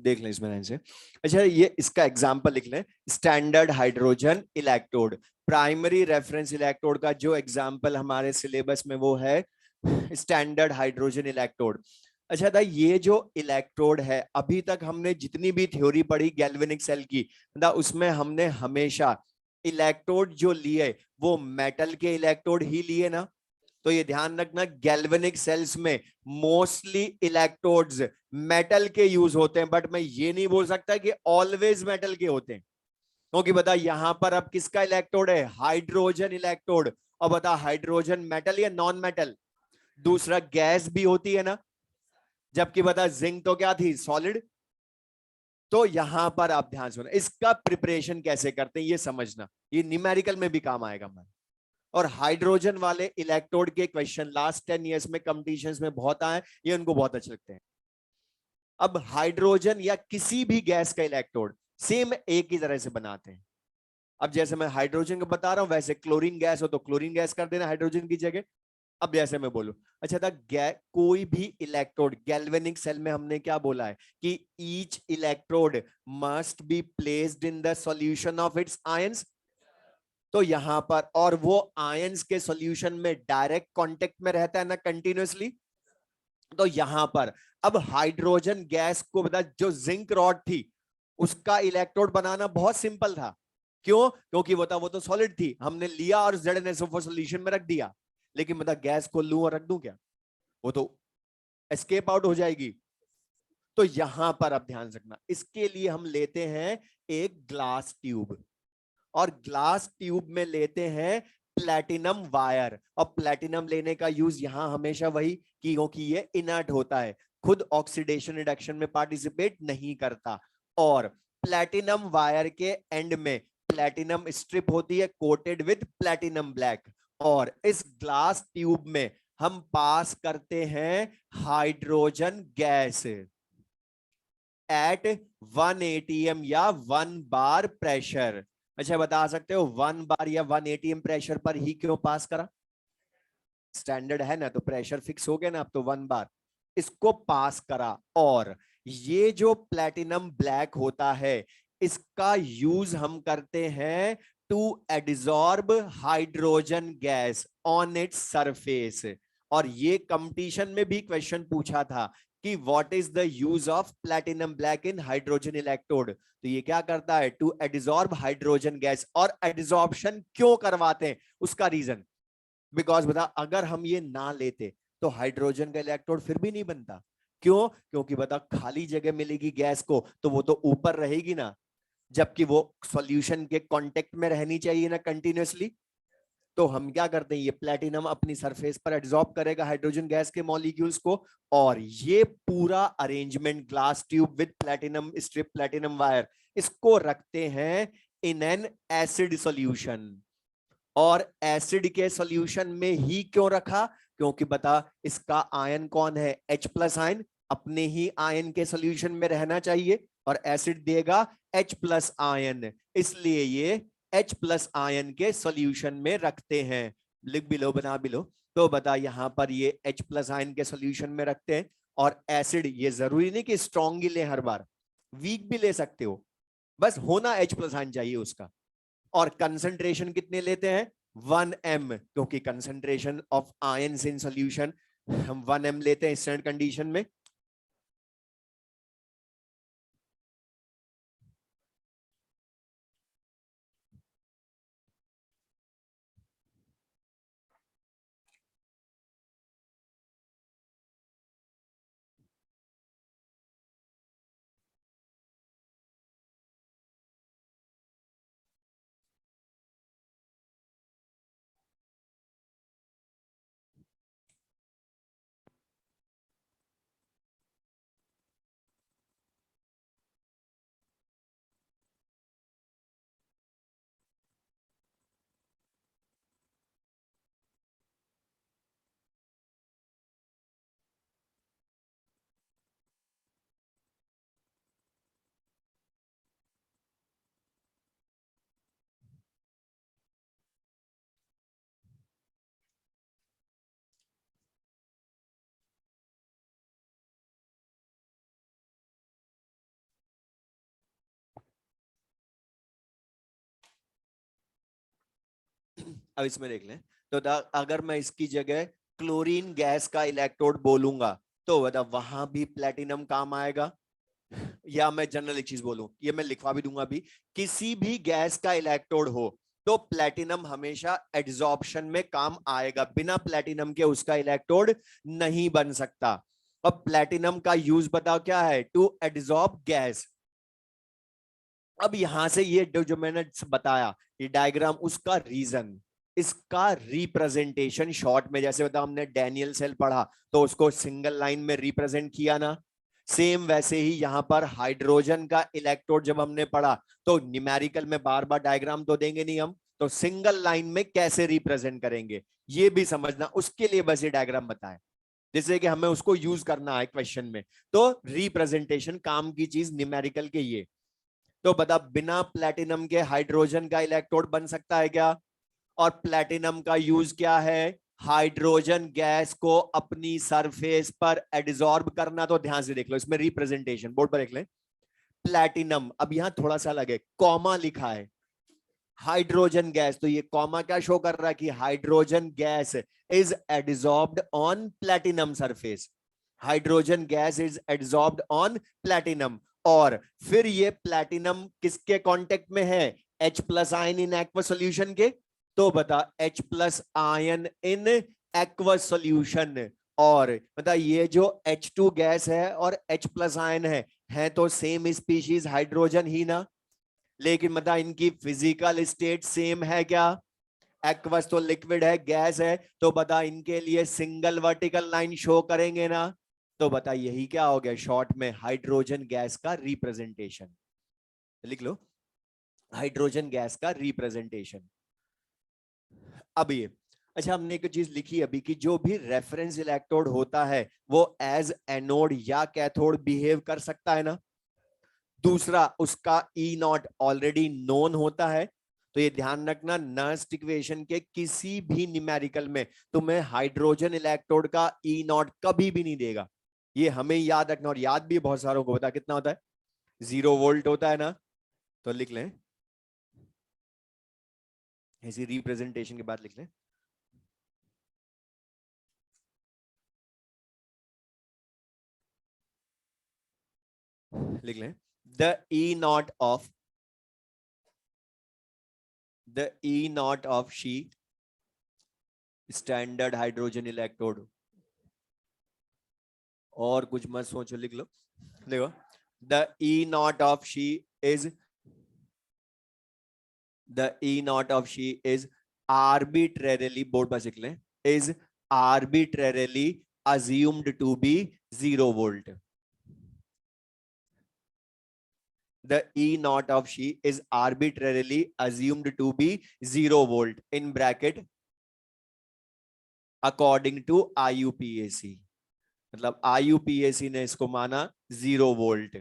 देख लें इसमें ध्यान से। अच्छा, ये इसका एग्जांपल लिख लें, standard hydrogen electrode. Primary reference electrode का जो एग्जांपल हमारे सिलेबस में वो है स्टैंडर्ड हाइड्रोजन इलेक्ट्रोड। अच्छा था, ये जो इलेक्ट्रोड है, अभी तक हमने जितनी भी थ्योरी पढ़ी गैल्वेनिक सेल की था, उसमें हमने हमेशा इलेक्ट्रोड जो लिए वो मेटल के इलेक्ट्रोड ही लिए ना। तो ये ध्यान रखना, गैल्वेनिक सेल्स में मोस्टली इलेक्ट्रोड्स मेटल के यूज होते हैं, बट मैं ये नहीं बोल सकता कि ऑलवेज मेटल के होते हैं। क्योंकि बता यहां पर अब किसका इलेक्ट्रोड है, हाइड्रोजन इलेक्ट्रोड। और बता हाइड्रोजन मेटल या नॉन मेटल? दूसरा गैस भी होती है ना, जबकि बता जिंक तो क्या थी, सॉलिड। तो यहां पर आप ध्यान सुना, इसका प्रिपरेशन कैसे करते हैं ये समझना, ये न्यूमेरिकल में भी काम आएगा हमारे। और हाइड्रोजन वाले इलेक्ट्रोड के क्वेश्चन लास्ट 10 इयर्स में कंपटीशंस में बहुत आए, ये उनको बहुत अच्छे लगते हैं। अब हाइड्रोजन या किसी भी गैस का इलेक्ट्रोड सेम एक ही तरह से बनाते हैं। अब जैसे मैं हाइड्रोजन का बता रहा हूं, वैसे क्लोरीन गैस हो तो क्लोरीन गैस कर देना हाइड्रोजन की जगह। अब जैसे मैं बोलूं, अच्छा था, कोई भी इलेक्ट्रोड गैल्वेनिक सेल में हमने क्या बोला है कि each electrode must be placed in the solution of its ions. तो यहां पर, और वो आयंस के सॉल्यूशन में डायरेक्ट कांटेक्ट में रहता है ना कंटिन्यूअसली। तो यहां पर अब हाइड्रोजन गैस को बता, जो जिंक रॉड थी उसका इलेक्ट्रोड बनाना बहुत सिंपल था। क्यों? क्योंकि वो तो सॉलिड थी, हमने लिया और ZnSO4 सॉल्यूशन में रख दिया। लेकिन बता गैस को लूं और रख दूं क्या, वो तो एस्केप आउट हो जाएगी। तो यहां पर अब ध्यान रखना, इसके लिए हम लेते हैं एक ग्लास ट्यूब, और ग्लास ट्यूब में लेते हैं प्लेटिनम वायर। और प्लेटिनम लेने का यूज यहां हमेशा वही कि क्योंकि ये इनर्ट होता है, खुद ऑक्सीडेशन रिडक्शन में पार्टिसिपेट नहीं करता। और प्लेटिनम वायर के एंड में प्लेटिनम स्ट्रिप होती है कोटेड विद प्लेटिनम ब्लैक। और इस ग्लास ट्यूब में हम पास करते हैं हाइड्रोजन गैस एट 1 atm या 1 बार प्रेशर। अच्छा, बता सकते हो 1 बार या 1 atm प्रेशर पर ही क्यों पास करा? स्टैंडर्ड है ना, तो प्रेशर फिक्स हो गया ना, अब तो 1 बार इसको पास करा। और ये जो प्लेटिनम ब्लैक होता है, इसका यूज हम करते हैं to adsorb hydrogen gas on its surface. और ये कंपटीशन में भी क्वेश्चन पूछा था कि what is the use of platinum black in hydrogen electrode. तो ये क्या करता है, टू एडिजॉर्ब हाइड्रोजन गैस। और एडिजॉर्प्शन क्यों करवाते हैं, उसका रीजन, बिकॉज बता अगर हम ये ना लेते तो हाइड्रोजन का इलेक्ट्रोड फिर भी नहीं बनता। क्यों? क्योंकि बता खाली जगह मिलेगी गैस को तो वो तो ऊपर रहेगी ना, जबकि वो सॉल्यूशन के कांटेक्ट में रहनी चाहिए ना कंटिन्यूअसली। तो हम क्या करते हैं, ये प्लेटिनम अपनी सरफेस पर एब्जॉर्ब करेगा हाइड्रोजन गैस के मॉलिक्यूल्स को। और ये पूरा arrangement glass tube with platinum strip platinum wire, इसको रखते हैं इन एन एसिड सॉल्यूशन। और एसिड के सॉल्यूशन में ही क्यों रखा? क्योंकि बता इसका आयन कौन है, H+ आयन, अपने ही आयन के सॉल्यूशन में रहना चाहिए। और एसिड देगा H+ आयन, इसलिए ये H+ आयन के सॉल्यूशन में रखते हैं। लिख भी लो, बना भी लो। तो बता यहां पर ये H+ आयन के सॉल्यूशन में रखते हैं। और एसिड ये जरूरी नहीं कि स्ट्रॉन्ग ही ले हर बार, वीक भी ले सकते हो, बस होना H+ आयन चाहिए उसका। और कंसंट्रेशन कितने लेते हैं, 1 m, क्योंकि concentration of ions in solution हम 1 m लेते हैं स्टैंडर्ड कंडीशन में। अब इसमें देख लें, तो अगर मैं इसकी जगह क्लोरीन गैस का इलेक्ट्रोड बोलूंगा तो बता वहां भी प्लेटिनम काम आएगा। या मैं जनरल एक चीज बोलूं, ये मैं लिखवा भी दूंगा भी, किसी भी गैस का इलेक्ट्रोड हो तो प्लेटिनम हमेशा एड्सॉर्प्शन में काम आएगा, बिना प्लेटिनम के उसका इलेक्ट्रोड नहीं बन सकता। अब प्लेटिनम का यूज बताओ क्या है, टू एड्सॉर्ब गैस। अब यहां से ये जो मैंने बताया ये डायग्राम, उसका रीजन, इसका रिप्रेजेंटेशन शॉर्ट में, जैसे बताओ हमने डैनियल सेल पढ़ा तो उसको सिंगल लाइन में रिप्रेजेंट किया ना, सेम वैसे ही यहां पर हाइड्रोजन का इलेक्ट्रोड जब हमने पढ़ा तो न्यूमेरिकल में बार बार डायग्राम तो देंगे नहीं हम, तो सिंगल लाइन में कैसे रिप्रेजेंट करेंगे ये भी समझना, उसके लिए बस ये डायग्राम बताए, जैसे कि हमें उसको यूज करना है क्वेश्चन में। तो रिप्रेजेंटेशन काम की चीज न्यूमेरिकल के ये, तो बता बिना प्लेटिनम के हाइड्रोजन का इलेक्ट्रोड बन सकता है क्या? और प्लेटिनम का यूज क्या है, हाइड्रोजन गैस को अपनी सरफेस पर एडिजॉर्ब करना। तो ध्यान से देख लो, इसमें रिप्रेजेंटेशन बोर्ड पर देख ले, प्लेटिनम, अब यहां थोड़ा सा लगे कॉमा लिखा है, हाइड्रोजन गैस, तो ये कॉमा क्या शो कर रहा है कि hydrogen gas is adsorbed on platinum surface, hydrogen gas is adsorbed on platinum. और फिर ये प्लेटिनम किसके कांटेक्ट में है, H plus ion in aqueous solution के, तो बता H plus ion in aqueous solution. और बता ये जो H2 गैस है और H प्लस आयन है तो सेम स्पीशीज हाइड्रोजन ही ना, लेकिन बता इनकी फिजिकल स्टेट सेम है क्या, एक्वस तो लिक्विड है, गैस है, तो बता इनके लिए सिंगल वर्टिकल लाइन शो करेंगे ना, तो बता यही क्या हो गया शॉर्ट में, हाइड्रोजन गैस का रिप्रेजेंटेशन। लिख लो, हाइड्रोजन गैस का रिप्रेजेंटेशन। अब ये अच्छा, हमने एक चीज लिखी अभी कि जो भी रेफरेंस इलेक्ट्रोड होता है वो एज एनोड या कैथोड बिहेव कर सकता है ना। दूसरा, उसका ई नॉट ऑलरेडी नोन होता है, तो ये ध्यान रखना नर्स्ट इक्वेशन के किसी भी न्यूमेरिकल में तुम्हें हाइड्रोजन इलेक्ट्रोड का ई नॉट कभी भी नहीं देगा, ये हमें याद रखना, और याद भी बहुत सारों को बता कितना होता है, 0 वोल्ट होता है ना, तो लिख लें ऐसी रिप्रेजेंटेशन के बाद लिख लें, लिख लें the E naught of she standard hydrogen electrode, और कुछ मत सोचो, लिख लो, देखो the E naught of she is arbitrarily, board पर लिख लें, is arbitrarily assumed to be 0 volt. The E naught of she is arbitrarily assumed to be 0 volt in bracket according to IUPAC, मतलब IUPAC ने इसको माना 0 volt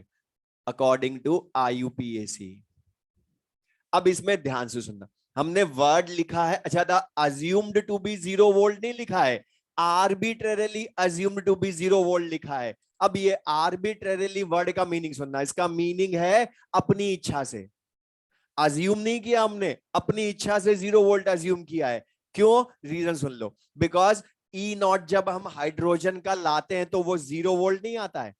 according to IUPAC। अब इसमें ध्यान से सुनना, हमने वर्ड लिखा है, अच्छा था अज्यूम्ड टू बी 0 वोल्ट नहीं लिखा है, arbitrarily assumed to be 0 volt लिखा है। अब ये आर्बिट्रेरली वर्ड का मीनिंग सुनना, इसका मीनिंग है अपनी इच्छा से, अज्यूम नहीं किया हमने, अपनी इच्छा से 0 वोल्ट अज्यूम किया है। क्यों, रीजन सुन लो, बिकॉज ई नॉट जब हम हाइड्रोजन का लाते हैं तो वो 0 वोल्ट नहीं आता है,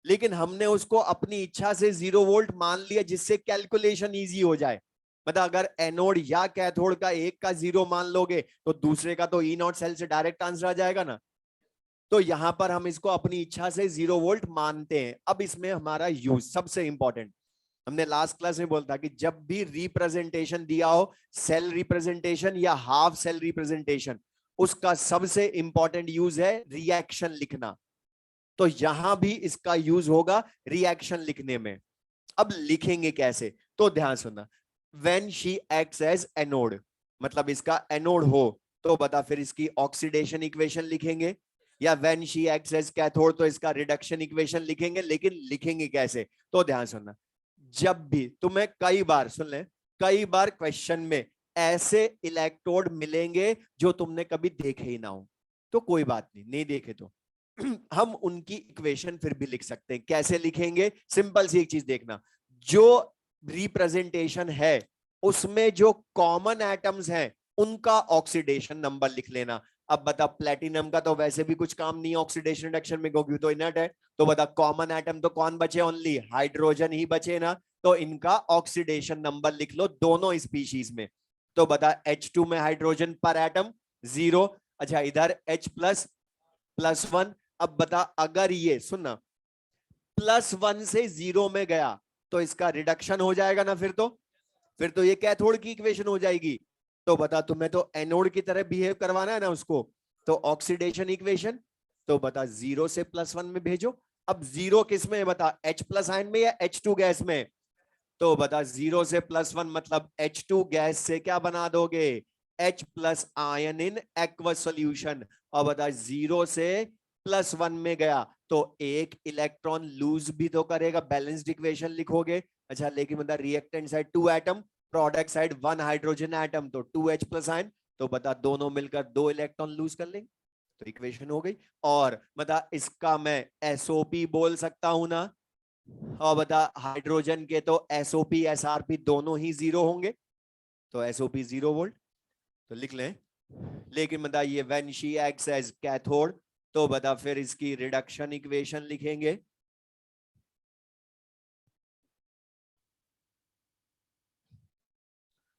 लेकिन हमने उसको अपनी इच्छा से 0 वोल्ट मान लिया जिससे कैलकुलेशन इजी हो जाए। मतलब अगर एनोड या कैथोड का एक का 0 मान लोगे तो दूसरे का तो ई नॉट सेल से डायरेक्ट आंसर आ जाएगा ना, तो यहां पर हम इसको अपनी इच्छा से 0 वोल्ट मानते हैं। अब इसमें हमारा यूज सबसे इंपॉर्टेंट, हमने लास्ट क्लास में बोला था कि जब भी रिप्रेजेंटेशन दिया हो, सेल रिप्रेजेंटेशन या हाफ सेल रिप्रेजेंटेशन, उसका सबसे इंपॉर्टेंट यूज है रिएक्शन लिखना, तो यहां भी इसका यूज होगा रिएक्शन लिखने में। अब लिखेंगे कैसे, तो ध्यान सुनना, when she acts as anode, मतलब इसका एनोड हो तो बता फिर इसकी ऑक्सीडेशन इक्वेशन लिखेंगे, या when she acts as cathode तो इसका रिडक्शन इक्वेशन लिखेंगे। लेकिन लिखेंगे कैसे, तो ध्यान सुनना, जब भी तुम्हें कई बार सुन ले, कई बार क्वेश्चन में ऐसे इलेक्ट्रोड मिलेंगे जो तुमने कभी देखे ही ना हो, तो कोई बात नहीं, नहीं देखे तो हम उनकी इक्वेशन फिर भी लिख सकते हैं। कैसे लिखेंगे, सिंपल सी एक चीज देखना, जो रिप्रेजेंटेशन है उसमें जो कॉमन एटम्स हैं उनका ऑक्सीडेशन नंबर लिख लेना। अब बता, प्लेटिनम का तो वैसे भी कुछ काम नहीं है ऑक्सीडेशन रिडक्शन में, क्योंकि तो इनर्ट है। तो बता, कॉमन एटम तो कौन बचे? ओनली हाइड्रोजन ही बचे ना। तो इनका ऑक्सीडेशन नंबर लिख लो दोनों स्पीशीज में। तो बता, H2 में हाइड्रोजन पर एटम 0। अच्छा, इधर H प्लस +1। अब बता, अगर ये सुनना +1 से 0 में गया तो इसका रिडक्शन हो जाएगा ना, फिर तो ये कैथोड की इक्वेशन हो जाएगी। तो बता, तुम्हें तो एनोड की तरह बिहेव करवाना है ना उसको, तो ऑक्सीडेशन इक्वेशन। तो बता, 0 से +1 में भेजो। अब 0 किस में है बता, H प्लस आयन में या H2 गैस में? तो बता, 0 से +1 मतलब H2 गैस से क्या बना दोगे? H plus ion in aqueous solution. और बता, 0 से +1 में गया तो एक इलेक्ट्रॉन लूज भी तो करेगा, बैलेंस्ड इक्वेशन लिखोगे। अच्छा, लेकिन बता, reactant side 2 atom, product side 1 hydrogen atom, तो 2H प्लस आयन। तो बता, दोनों मिलकर 2 इलेक्ट्रॉन लूज कर लेंगे, तो इक्वेशन हो गई। और बता, इसका मैं SOP बोल सकता हूं ना। और बता, हाइड्रोजन के तो SOP SRP दोनों ही 0 होंगे, तो SOP 0 वोल्ट, तो लिख लें। लेकिन बता, ये when she acts as cathode, तो बता फिर इसकी रिडक्शन इक्वेशन लिखेंगे।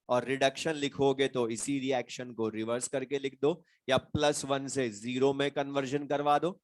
और रिडक्शन लिखोगे तो इसी रिएक्शन को रिवर्स करके लिख दो, या +1 से 0 में कन्वर्जन करवा दो।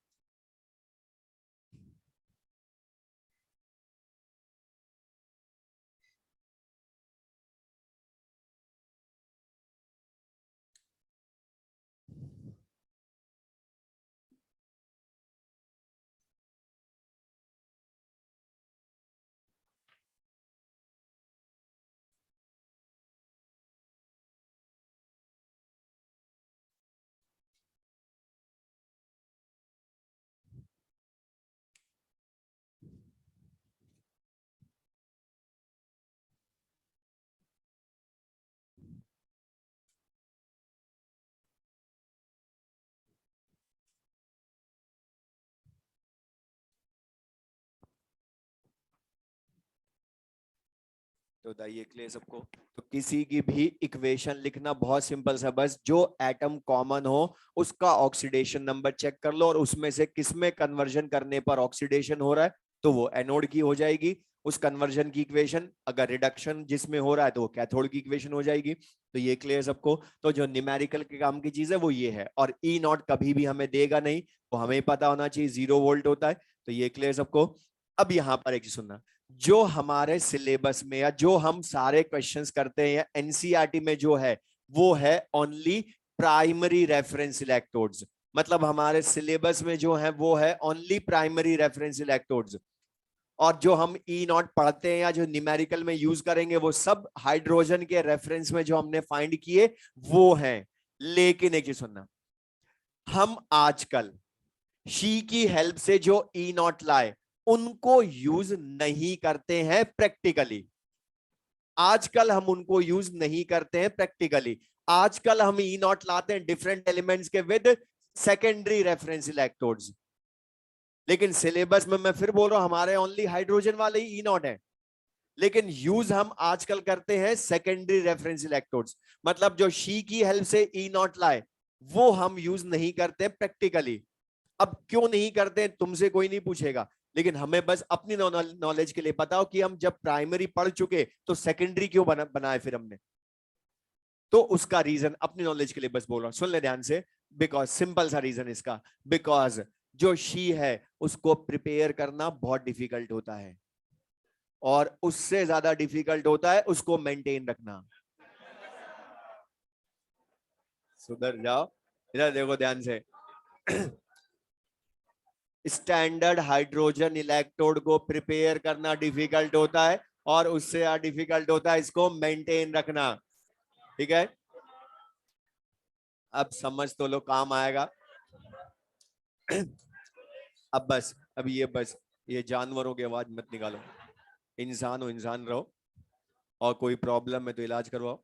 तो बताइए क्लियर सबको? तो किसी की भी इक्वेशन लिखना बहुत सिंपल सा, बस जो एटम कॉमन हो उसका ऑक्सीडेशन नंबर चेक कर लो, और उसमें से किसमें कन्वर्जन करने पर ऑक्सीडेशन हो रहा है तो वो एनोड की हो जाएगी उस कन्वर्जन की इक्वेशन। अगर रिडक्शन जिसमें हो रहा है तो वो कैथोड की इक्वेशन हो जाएगी। तो ये क्लियर सबको? तो जो न्यूमेरिकल के काम की चीज है वो ये है, और E0 कभी भी हमें देगा नहीं, वो हमें पता होना चाहिए 0 वोल्ट होता है। तो ये क्लियर सबको? अब यहां पर एक चीज सुनना, जो हमारे सिलेबस में या जो हम सारे क्वेश्चंस करते हैं या एनसीईआरटी में जो है वो है ओनली प्राइमरी रेफरेंस इलेक्ट्रोड्स। मतलब हमारे सिलेबस में जो है वो है ओनली प्राइमरी रेफरेंस इलेक्ट्रोड्स। और जो हम E0 पढ़ते हैं या जो न्यूमेरिकल में यूज करेंगे वो सब हाइड्रोजन के रेफरेंस में जो हमने फाइंड किए वो हैं। लेकिन एक चीज सुनना, हम आजकल शी की हेल्प से जो E0 लाए उनको यूज नहीं करते हैं प्रैक्टिकली। आजकल हम उनको यूज नहीं करते हैं प्रैक्टिकली। आजकल हम E0 लाते हैं डिफरेंट एलिमेंट्स के विद सेकेंडरी रेफरेंस इलेक्ट्रोड्स। लेकिन सिलेबस में मैं फिर बोल रहा हूं हमारे ओनली हाइड्रोजन वाले ही E0 है, लेकिन यूज हम आजकल करते हैं सेकेंडरी रेफरेंस इलेक्ट्रोड्स। मतलब जो शी की हेल्प से E0 लाए वो हम यूज नहीं करते प्रैक्टिकली। अब क्यों नहीं करते तुमसे कोई नहीं पूछेगा, लेकिन हमें बस अपनी नॉलेज के लिए पता हो कि हम जब प्राइमरी पढ़ चुके तो सेकेंडरी क्यों बनाए फिर हमने। तो उसका रीजन अपनी नॉलेज के लिए बस बोल रहा हूं, सुन ले ध्यान से। बिकॉज सिंपल सा रीजन इसका, बिकॉज जो शी है उसको प्रिपेयर करना बहुत डिफिकल्ट होता है, और उससे ज्यादा डिफिकल्ट होता है उसको मेंटेन रखना। सुधर जाओ, इधर देखो ध्यान से। स्टैंडर्ड हाइड्रोजन इलेक्ट्रोड को प्रिपेयर करना डिफिकल्ट होता है, और उससे डिफिकल्ट होता है इसको मेंटेन रखना। ठीक है, अब समझ तो लो, काम आएगा। अब बस, अब ये बस, ये जानवरों की आवाज मत निकालो, इंसान हो इंसान रहो, और कोई प्रॉब्लम है तो इलाज करवाओ,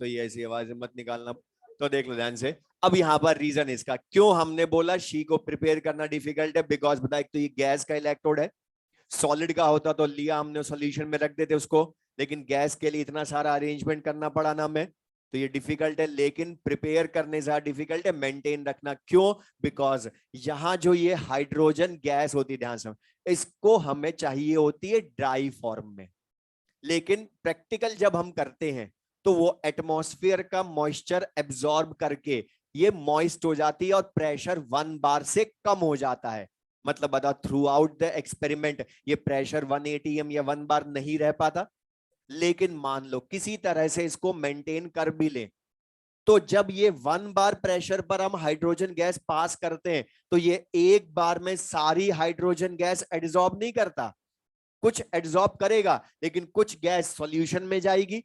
तो ये ऐसी आवाज मत निकालना। तो देख लो ध्यान से, अब यहाँ पर रीजन इसका क्यों हमने बोला शी को प्रिपेयर करना डिफिकल्ट है, बिकॉज बता, एक तो ये गैस का इलेक्ट्रोड है। सॉलिड का होता तो लिया हमने सॉल्यूशन में रख देते उसको, लेकिन गैस के लिए इतना सारा अरेंजमेंट करना पड़ा ना हमें। तो ये डिफिकल्ट है, लेकिन प्रिपेयर करने से डिफिकल्ट है, मेंटेन रखना क्यों? बिकॉज यहां जो ये हाइड्रोजन गैस होती है, ध्यान से, इसको हमें चाहिए होती है ड्राई फॉर्म में, लेकिन प्रैक्टिकल जब हम करते हैं तो वो एटमॉस्फेयर का मॉइस्चर एब्जॉर्ब करके ये मॉइस्ट हो जाती है और प्रेशर 1 बार से कम हो जाता है। मतलब बता, थ्रू आउट द एक्सपेरिमेंट ये प्रेशर 1 ATM या 1 बार नहीं रह पाता, लेकिन मान लो किसी तरह से इसको मेंटेन कर भी ले, तो जब ये 1 बार प्रेशर पर हम हाइड्रोजन गैस पास करते हैं तो ये एक बार में सारी हाइड्रोजन गैस एब्जॉर्ब नहीं करता, कुछ एब्जॉर्ब करेगा, लेकिन कुछ गैस सॉल्यूशन में जाएगी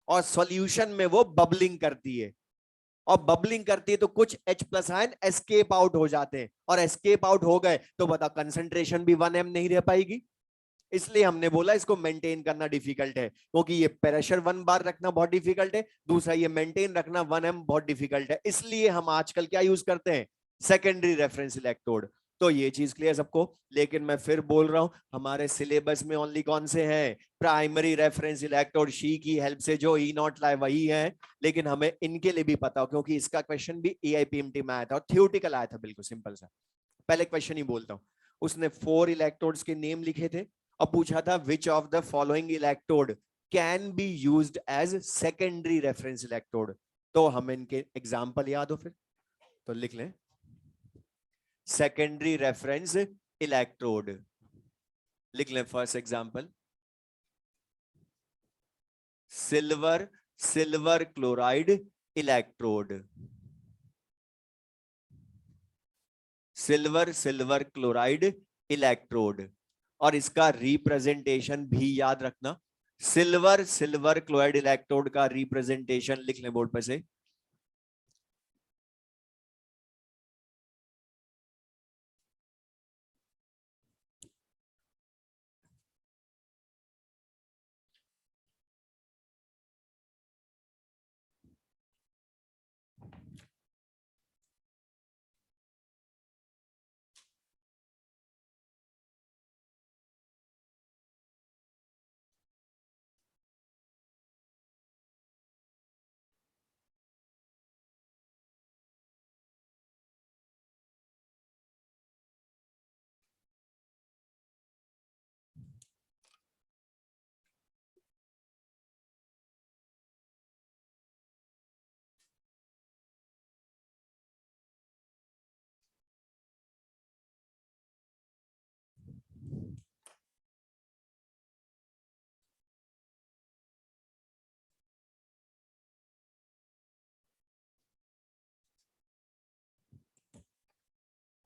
और सॉल्यूशन में वो बबलिंग करती है, और बबलिंग करती है तो कुछ H+ आयन एस्केप आउट हो जाते हैं, और एस्केप आउट हो गए तो बता कंसंट्रेशन भी 1m नहीं रह पाएगी। इसलिए हमने बोला इसको मेंटेन करना डिफिकल्ट है, क्योंकि ये प्रेशर 1 बार रखना बहुत डिफिकल्ट है, दूसरा ये मेंटेन रखना 1m बहुत डिफिकल्ट है। इसलिए हम आजकल क्या यूज करते हैं? Secondary reference electrode. तो ये चीज क्लियर सबको। लेकिन मैं फिर बोल रहा हूं, हमारे सिलेबस में ओनली कौन से हैं? Primary reference electrode. शी की हेल्प से जो E0 लाए वही है, लेकिन हमें इनके लिए भी पता हो, क्योंकि इसका क्वेश्चन भी AIPMT में आया था और थ्योरेटिकल आया था, बिल्कुल सिंपल सा। पहले क्वेश्चन ही बोलता हूं, उसने 4 इलेक्ट्रोड्स के नेम लिखे थे और पूछा था which of the following electrode can be used as secondary reference electrode. तो हमें इनके एग्जांपल याद हो फिर तो लिख लें। सेकेंडरी रेफरेंस इलेक्ट्रोड लिख लें। First example silver chloride electrode. Silver chloride electrode, और इसका रिप्रेजेंटेशन भी याद रखना। सिल्वर क्लोराइड इलेक्ट्रोड का रिप्रेजेंटेशन लिख लें बोर्ड पर से।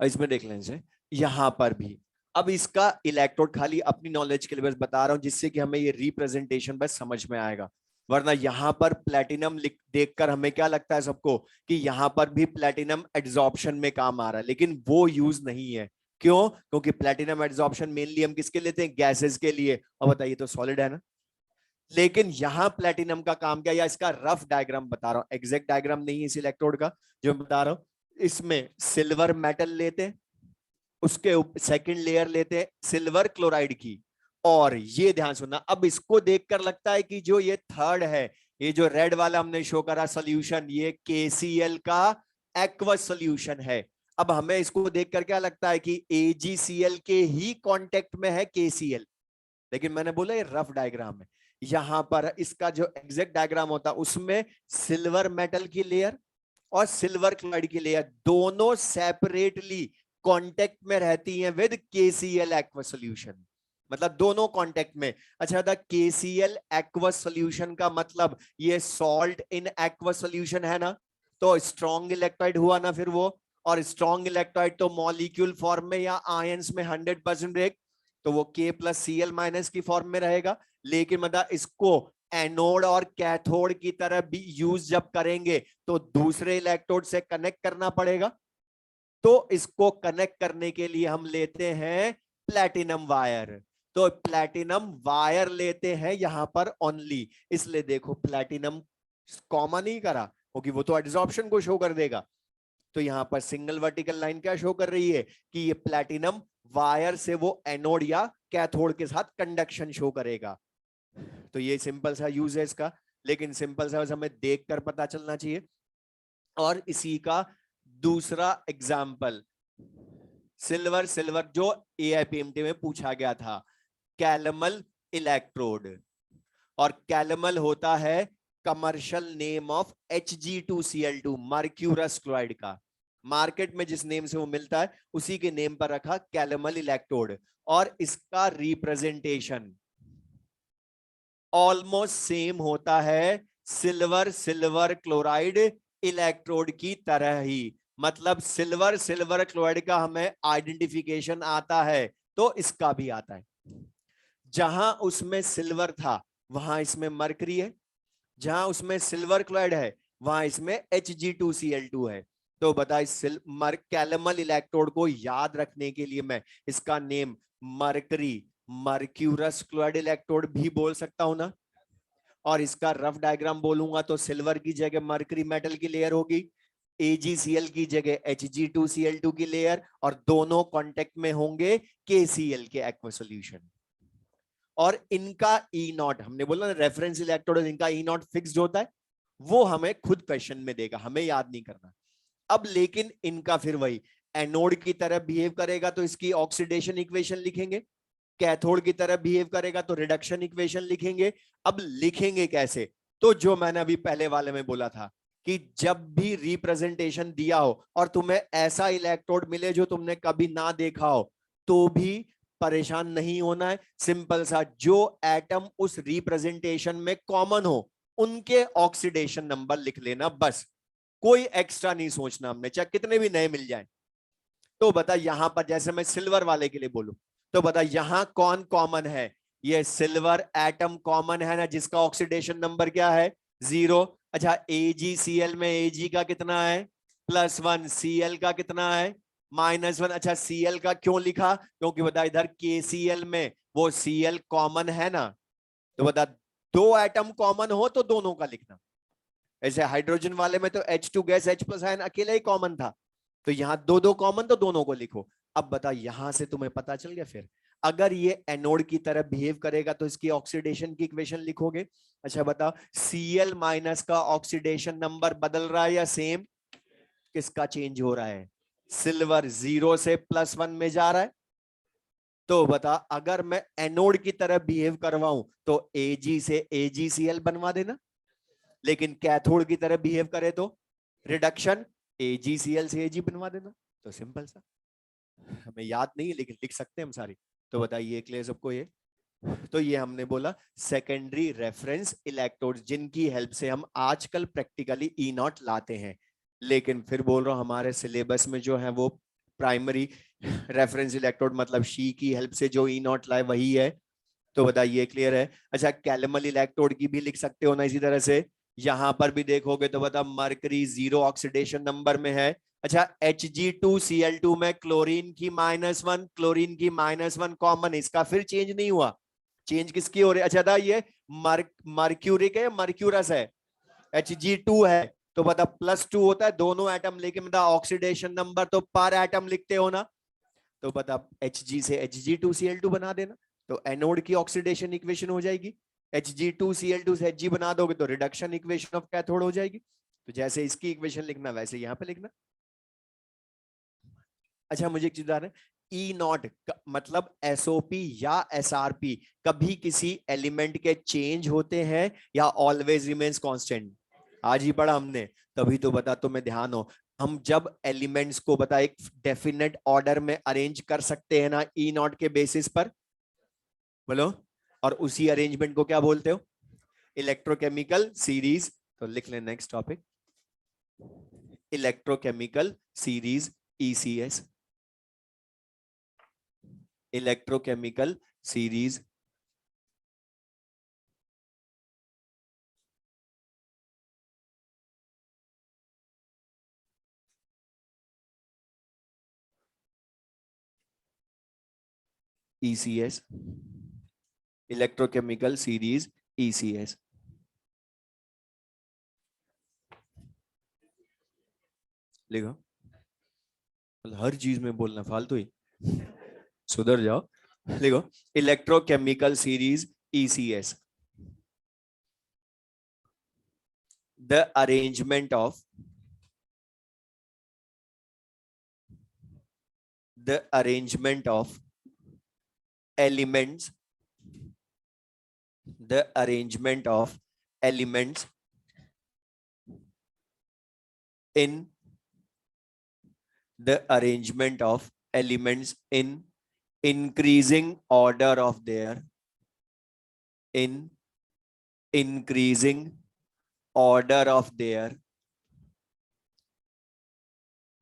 इसमें देख लें से यहां पर भी। अब इसका इलेक्ट्रोड खाली अपनी नॉलेज के लिए बस बता रहा हूं, जिससे कि हमें ये रिप्रेजेंटेशन बस समझ में आएगा। वरना यहां पर प्लेटिनम देखकर हमें क्या लगता है सबको कि यहां पर भी प्लेटिनम एड्सॉर्प्शन में काम आ रहा है, लेकिन वो यूज नहीं है। क्यों? क्योंकि प्लेटिनम एड्सॉर्प्शन मेनली हम किसके लेते हैं? गैसेस के लिए। और बताइए तो सॉलिड है ना। लेकिन यहां प्लेटिनम का काम क्या, या इसका रफ डायग्राम बता रहा हूं, एग्जैक्ट डायग्राम नहीं है इस इलेक्ट्रोड का जो मैं बता रहा हूं। इसमें सिल्वर मेटल लेते हैं, उसके सेकंड लेयर लेते हैं सिल्वर क्लोराइड की, और ये ध्यान सुनना, अब इसको देखकर लगता है कि जो ये थर्ड है, ये जो रेड वाला हमने शो करा सोल्यूशन, ये KCl का एक्वस सोल्यूशन है। अब हमें इसको देखकर क्या लगता है कि AgCl के ही कांटेक्ट में है KCl, लेकिन मैंने बोला ये रफ डायग्राम है। यहां पर इसका जो एग्जैक्ट डायग्राम होता है उसमें सिल्वर मेटल की लेयर और सिल्वर क्लोराइड की लेयर दोनों सेपरेटली कांटेक्ट में रहती हैं विद KCl एक्वस सॉल्यूशन, मतलब दोनों कांटेक्ट में। अच्छा था, KCl एक्वस सॉल्यूशन का मतलब ये सॉल्ट इन एक्वस सॉल्यूशन है ना, तो स्ट्रॉन्ग इलेक्ट्रोलाइट हुआ ना फिर वो, और स्ट्रॉन्ग इलेक्ट्रोलाइट तो मॉलिक्यूल फॉर्म में या आयंस में 100% रहेगा, तो वो K+Cl- की फॉर्म में रहेगा। लेकिन मतलब इसको एनोड और कैथोड की तरह भी यूज जब करेंगे तो दूसरे इलेक्ट्रोड से कनेक्ट करना पड़ेगा, तो इसको कनेक्ट करने के लिए हम लेते हैं प्लैटिनम वायर। तो प्लैटिनम वायर लेते हैं यहां पर ओनली, इसलिए देखो प्लैटिनम कॉमन ही करा क्योंकि वो तो एड्सॉर्प्शन को शो कर देगा। तो यहां पर सिंगल वर्टिकल लाइन क्या शो कर रही है कि ये प्लैटिनम वायर से वो एनोड या कैथोड के साथ कंडक्शन शो करेगा। तो ये सिंपल सा यूज है इसका। लेकिन सिंपल सा बस हमें देखकर पता चलना चाहिए। और इसी का दूसरा एग्जाम्पल सिल्वर सिल्वर जो एआईपीएमटी में पूछा गया था, कैलमल इलेक्ट्रोड। और कैलमल होता है commercial name of Hg2Cl2 mercurous chloride का। मार्केट में जिस नेम से वो मिलता है उसी के नेम पर रखा कैलमल इलेक्ट्रोड। और इसका रिप्रेजेंटेशन ऑलमोस्ट सेम होता है सिल्वर सिल्वर क्लोराइड इलेक्ट्रोड की तरह ही। मतलब सिल्वर सिल्वर क्लोराइड का हमें आइडेंटिफिकेशन आता है तो इसका भी आता है। जहां उसमें सिल्वर था वहां इसमें मरकरी है, जहां उसमें सिल्वर क्लोराइड है वहां इसमें Hg2Cl2 है। तो बताइए कैलमल इलेक्ट्रोड को याद रखने के लिए मैं इसका name mercury mercurous chloride electrode भी बोल सकता हूं ना। और इसका रफ डायग्राम बोलूंगा तो सिल्वर की जगह मरकरी मेटल की लेयर होगी, AgCl की जगह Hg2Cl2 की लेयर, और दोनों कांटेक्ट में होंगे KCl के एक्वा सॉल्यूशन। और इनका ई नॉट हमने बोला रेफरेंस इलेक्ट्रोड, इनका ई नॉट फिक्स्ड होता है, वो हमें खुद क्वेश्चन में देगा, हमें याद नहीं करना। अब लेकिन इनका फिर वही एनोड की तरह बिहेव करेगा तो इसकी ऑक्सीडेशन इक्वेशन लिखेंगे, कैथोड की तरह बिहेव करेगा तो रिडक्शन इक्वेशन लिखेंगे। अब लिखेंगे कैसे? तो जो मैंने अभी पहले वाले में बोला था कि जब भी रिप्रेजेंटेशन दिया हो और तुम्हें ऐसा इलेक्ट्रोड मिले जो तुमने कभी ना देखा हो तो भी परेशान नहीं होना है। सिंपल सा, जो एटम उस रिप्रेजेंटेशन में कॉमन हो उनके ऑक्सीडेशन नंबर लिख लेना बस, कोई एक्स्ट्रा नहीं सोचना हमने, चाहे कितने भी नए मिल जाएं। तो बता यहां पर जैसे मैं सिल्वर वाले के लिए बोलूं तो बता यहां कौन कॉमन है? ये सिल्वर एटम कॉमन है ना, जिसका ऑक्सीडेशन नंबर क्या है? 0। अच्छा AgCl में Ag का कितना है? +1। Cl का कितना है? -1। अच्छा Cl का क्यों लिखा? क्योंकि बता इधर KCl में वो Cl कॉमन है ना, तो बता दो एटम कॉमन हो तो दोनों का लिखना। ऐसे हाइड्रोजन वाले में तो H2 गैस H+ आयन अकेला ही कॉमन था, तो यहां दो दो कॉमन तो दोनों को लिखो। अब बता यहां से तुम्हें पता चल गया। फिर अगर ये एनोड की तरह बिहेव करेगा तो इसकी ऑक्सीडेशन की इक्वेशन लिखोगे। अच्छा बता Cl- का ऑक्सीडेशन नंबर बदल रहा है या सेम? किसका चेंज हो रहा है? सिल्वर 0 से +1 में जा रहा है। तो बता अगर मैं एनोड की तरह बिहेव करवाऊं तो Ag से AgCl बनवा देना, लेकिन कैथोड की तरह बिहेव करे तो रिडक्शन AgCl से Ag बनवा देना। तो सिंपल सा, हमें याद नहीं है लेकिन लिख सकते हैं हम सारी। तो बताइए क्लियर सबको ये? तो ये हमने बोला सेकेंडरी रेफरेंस इलेक्ट्रोड, जिनकी हेल्प से हम आजकल प्रैक्टिकली ई नॉट लाते हैं। लेकिन फिर बोल रहा हूं हमारे सिलेबस में जो है वो प्राइमरी रेफरेंस इलेक्ट्रोड मतलब शी की हेल्प से जो ई नॉट लाए वही है। तो बताइए क्लियर है? अच्छा कैलमल इलेक्ट्रोड की भी लिख सकते हो ना इसी तरह से। यहां पर भी देखोगे तो बता मरकरी 0 ऑक्सीडेशन नंबर में है। अच्छा Hg2Cl2 में क्लोरीन की -1, क्लोरीन की -1 कॉमन, इसका फिर चेंज नहीं हुआ। चेंज किसकी हो रही है? अच्छा था ये मर्क्यूरिक है, मर्क्यूरस है, Hg2 है। तो बता +2 होता है दोनों एटम, लेकिन बता ऑक्सीडेशन नंबर तो पर एटम लिखते हो ना, तो बता Hg से Hg2Cl2 बना देना, तो एनोड की ऑक्सीडेशन इक्वेशन हो जाएगी। Hg2Cl2 से Hg बना दोगे तो रिडक्शन इक्वेशन ऑफ कैथोड हो जाएगी। तो जैसे इसकी इक्वेशन लिखना वैसे यहां पे लिखना। अच्छा मुझे एक चीज बता रहे, ई नॉट मतलब एसओपी या एसआरपी कभी किसी एलिमेंट के चेंज होते हैं या ऑलवेज रिमेन्स कांस्टेंट? आज ही पढ़ा हमने, तभी तो बता तुम्हें ध्यान हो। हम जब एलिमेंट्स को बता एक डेफिनेट ऑर्डर में अरेंज कर सकते हैं ना ई नॉट के बेसिस पर, बोलो, और उसी अरेंजमेंट को क्या बोलते हो? Electrochemical series. तो लिख लें next topic, electrochemical series ECS, electrochemical series ECS, electrochemical series ECS। लिखो, हर चीज में बोलना फालतू ही, सुधर जाओ। लिखो electrochemical series ECS। the arrangement of elements, the arrangement of elements in the arrangement of elements in increasing order of their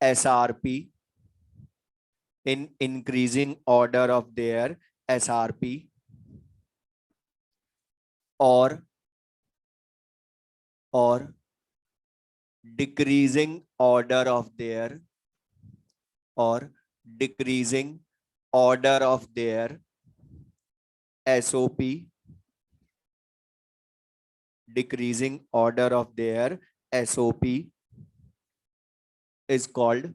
SRP, in increasing order of their SRP, or decreasing order of their SOP, decreasing order of their SOP is called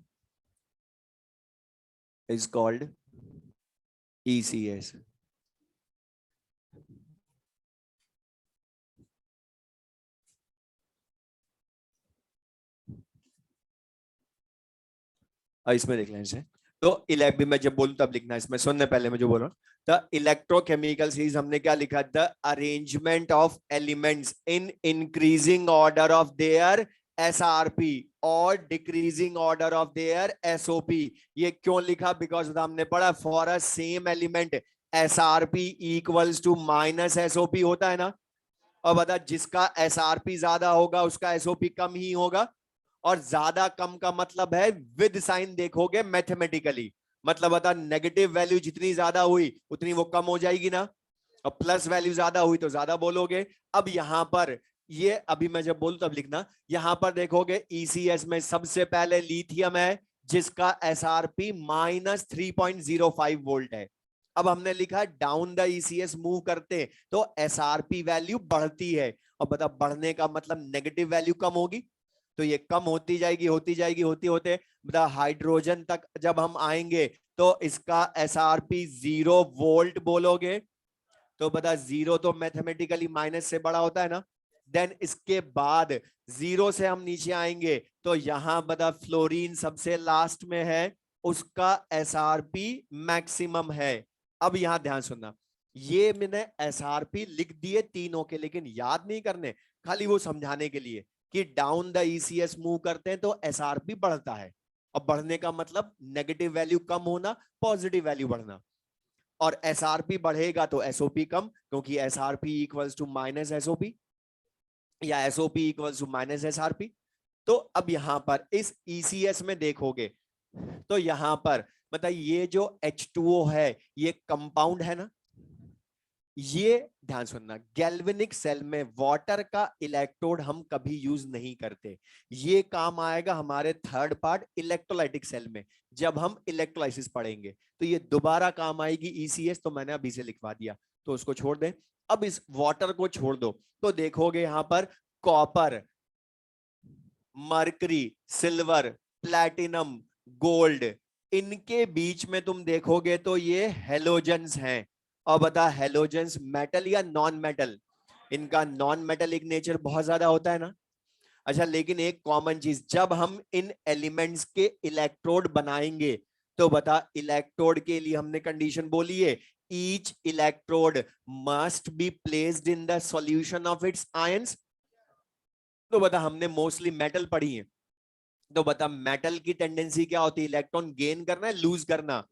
ECS. इसमें देख लें इसे, तो elect भी मैं जब बोलूं तब लिखना, इसमें सुनने पहले मैं जो बोल रहा हूं, द इलेक्ट्रोकेमिकल सीरीज हमने क्या लिखा, the arrangement of elements in increasing order of their SRP और decreasing order of their SOP। ये क्यों लिखा, बिकॉज हमने पढ़ा for a same element SRP equals to minus SOP होता है ना, और बता जिसका SRP ज्यादा होगा उसका SOP कम ही होगा, और ज्यादा कम का मतलब है विद साइन देखोगे मैथमेटिकली, मतलब बता नेगेटिव वैल्यू जितनी ज्यादा हुई उतनी वो कम हो जाएगी ना, और प्लस वैल्यू ज्यादा हुई तो ज्यादा बोलोगे। अब यहां पर ये अभी मैं जब बोलूं तब लिखना, यहां पर देखोगे ECS में सबसे पहले लिथियम है जिसका SRP माइनस 3.05 वोल्ट है। अब हमने लिखा डाउन द ECS मूव करते तो SRP वैल्यू बढ़ती है, और बता बढ़ने का मतलब नेगेटिव वैल्यू कम होगी, तो ये कम होती जाएगी होती होते बता हाइड्रोजन तक जब हम आएंगे तो इसका SRP 0 वोल्ट बोलोगे, तो बता 0 तो मैथमेटिकली माइनस से बड़ा होता है ना। देन इसके बाद 0 से हम नीचे आएंगे तो यहां बता फ्लोरीन सबसे लास्ट में है, उसका SRP मैक्सिमम है। अब यहां ध्यान सुनना, ये मैंने SRP लिख दिए तीनों के, लेकिन याद नहीं करने, खाली वो समझाने के लिए कि डाउन द ECS मूव करते हैं तो SRP बढ़ता है, और बढ़ने का मतलब नेगेटिव वैल्यू कम होना, पॉजिटिव वैल्यू बढ़ना, और SRP बढ़ेगा तो SOP कम, क्योंकि SRP equals to minus SOP या SOP equals to minus SRP। तो अब यहां पर इस ECS में देखोगे तो यहां पर मतलब ये जो H2O है ये कंपाउंड है ना, ये ध्यान सुनना, गैल्वेनिक सेल में वाटर का इलेक्ट्रोड हम कभी यूज नहीं करते, ये काम आएगा हमारे थर्ड पार्ट इलेक्ट्रोलाइटिक सेल में जब हम इलेक्ट्रोलाइसिस पढ़ेंगे, तो ये दोबारा काम आएगी ECS, तो मैंने अभी से लिखवा दिया, तो उसको छोड़ दें। अब इस वाटर को छोड़ दो तो देखोगे यहां पर copper, mercury, silver, platinum, gold, इनके बीच में तुम देखोगे तो ये हेलोजेंस हैं। और बता हेलोजेंस मेटल या नॉन मेटल, इनका नॉन मेटलिक नेचर बहुत ज्यादा होता है ना। अच्छा, लेकिन एक कॉमन चीज, जब हम इन एलिमेंट्स के इलेक्ट्रोड बनाएंगे तो बता इलेक्ट्रोड के लिए हमने कंडीशन बोली है, each electrode must be placed in the solution of its ions. तो बता हमने मोस्टली मेटल पढ़ी है, तो बता मेटल की टेंडेंसी क्या होती है, इलेक्ट्रॉन गेन करना है लूज करना,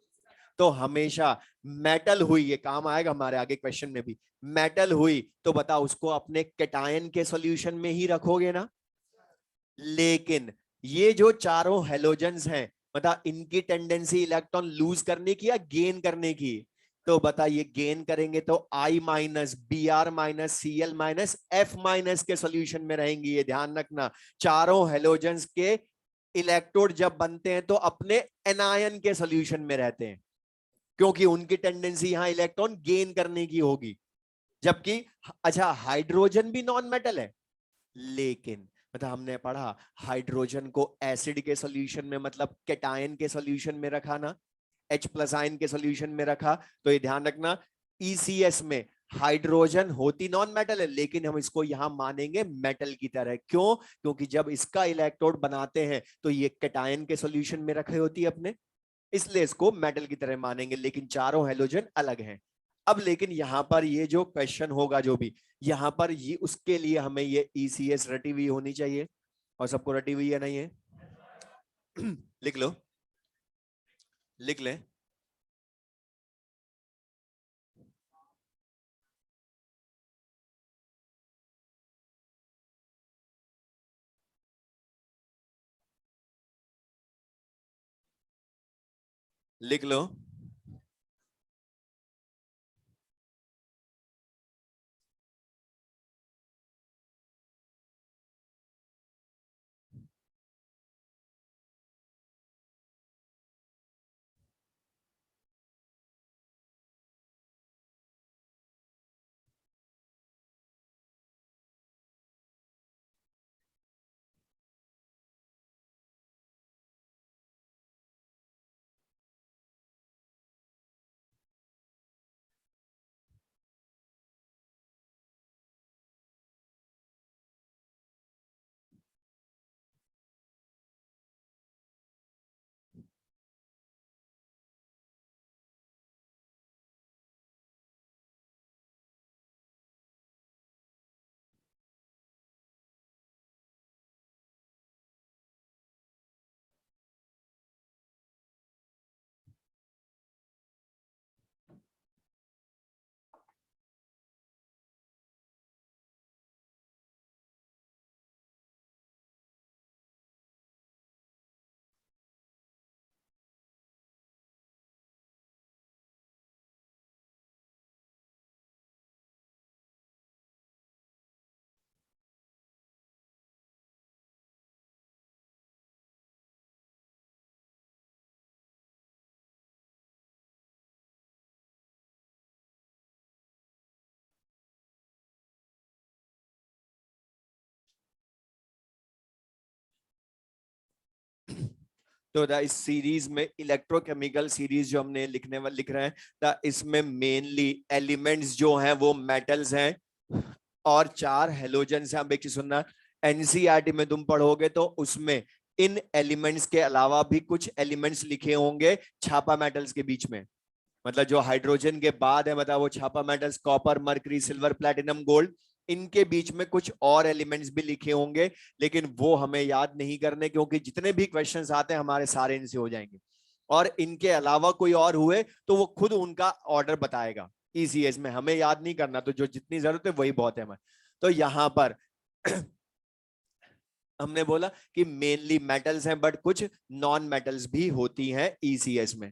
तो हमेशा मेटल हुई, ये काम आएगा हमारे आगे क्वेश्चन में भी, मेटल हुई तो बता उसको अपने कैटायन के सॉल्यूशन में ही रखोगे ना। लेकिन ये जो चारों हेलोजेंस हैं बता इनकी टेंडेंसी इलेक्ट्रॉन लूज करने की या गेन करने की, तो बता ये गेन करेंगे तो I minus Br minus Cl minus F minus के सॉल्यूशन में रहेंगी। ये ध्यान रखना, चारों हेलोजेंस के इलेक्ट्रोड जब बनते हैं तो अपने एनायन के सॉल्यूशन में रहते हैं, क्योंकि उनकी टेंडेंसी यहां इलेक्ट्रॉन गेन करने की होगी। जबकि अच्छा हाइड्रोजन भी नॉन मेटल है, लेकिन मतलब हमने पढ़ा हाइड्रोजन को एसिड के सॉल्यूशन में मतलब कैटायन के सॉल्यूशन में रखा ना, H+ आयन के सॉल्यूशन में रखा, तो ये ध्यान रखना ECS में हाइड्रोजन होती नॉन मेटल है, लेकिन हम इसको यहां मानेंगे मेटल की तरह। क्यों? क्योंकि जब इसका इलेक्ट्रोड बनाते हैं तो ये कैटायन के सॉल्यूशन में रखी होती है अपने, इसलिए इसको मेटल की तरह मानेंगे, लेकिन चारों हेलोजन अलग हैं। अब लेकिन यहां पर ये जो क्वेश्चन होगा जो भी, यहां पर ये उसके लिए हमें ये ईसीएस रटी हुई होनी चाहिए, और सबको रटी हुई है नहीं है? लिख लो, लिख लें। लिख लो। तो इस सीरीज में इलेक्ट्रोकेमिकल सीरीज जो हमने लिखने वाले लिख रहे हैं, इसमें मेनली एलिमेंट्स जो हैं वो मेटल्स हैं और चार हेलोजन्स हैं। अब एक चीज सुनना, एनसीईआरटी में तुम पढ़ोगे तो उसमें इन एलिमेंट्स के अलावा भी कुछ एलिमेंट्स लिखे होंगे छापा मेटल्स के बीच में। मतलब जो हाइड्रोजन के बाद है, मतलब वो छापा metals copper, mercury, silver, platinum, gold, इनके बीच में कुछ और एलिमेंट्स भी लिखे होंगे, लेकिन वो हमें याद नहीं करने, क्योंकि जितने भी क्वेश्चंस आते हैं हमारे सारे इनसे हो जाएंगे। और इनके अलावा कोई और हुए तो वो खुद उनका ऑर्डर बताएगा ईसीएस में, हमें याद नहीं करना। तो जो जितनी जरूरत है वही बहुत है हमें। तो यहां पर हमने बोला कि मेनली मेटल्स हैं, बट कुछ नॉन मेटल्स भी होती हैं ईसीएस में।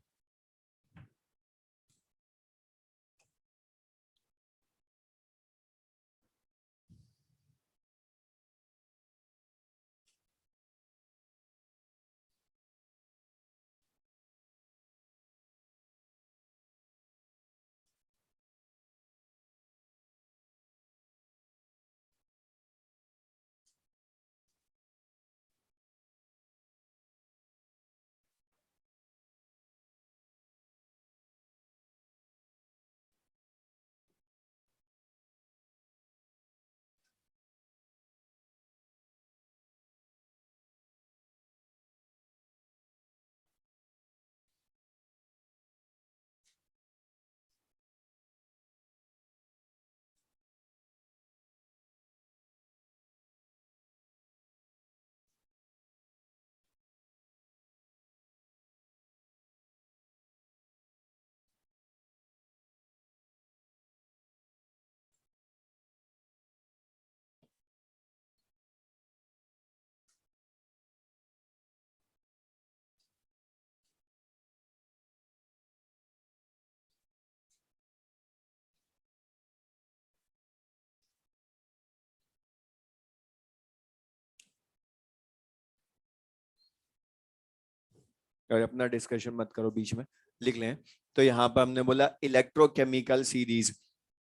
और अपना डिस्कशन मत करो बीच में, लिख लें। तो यहाँ पर हमने बोला इलेक्ट्रोकेमिकल सीरीज।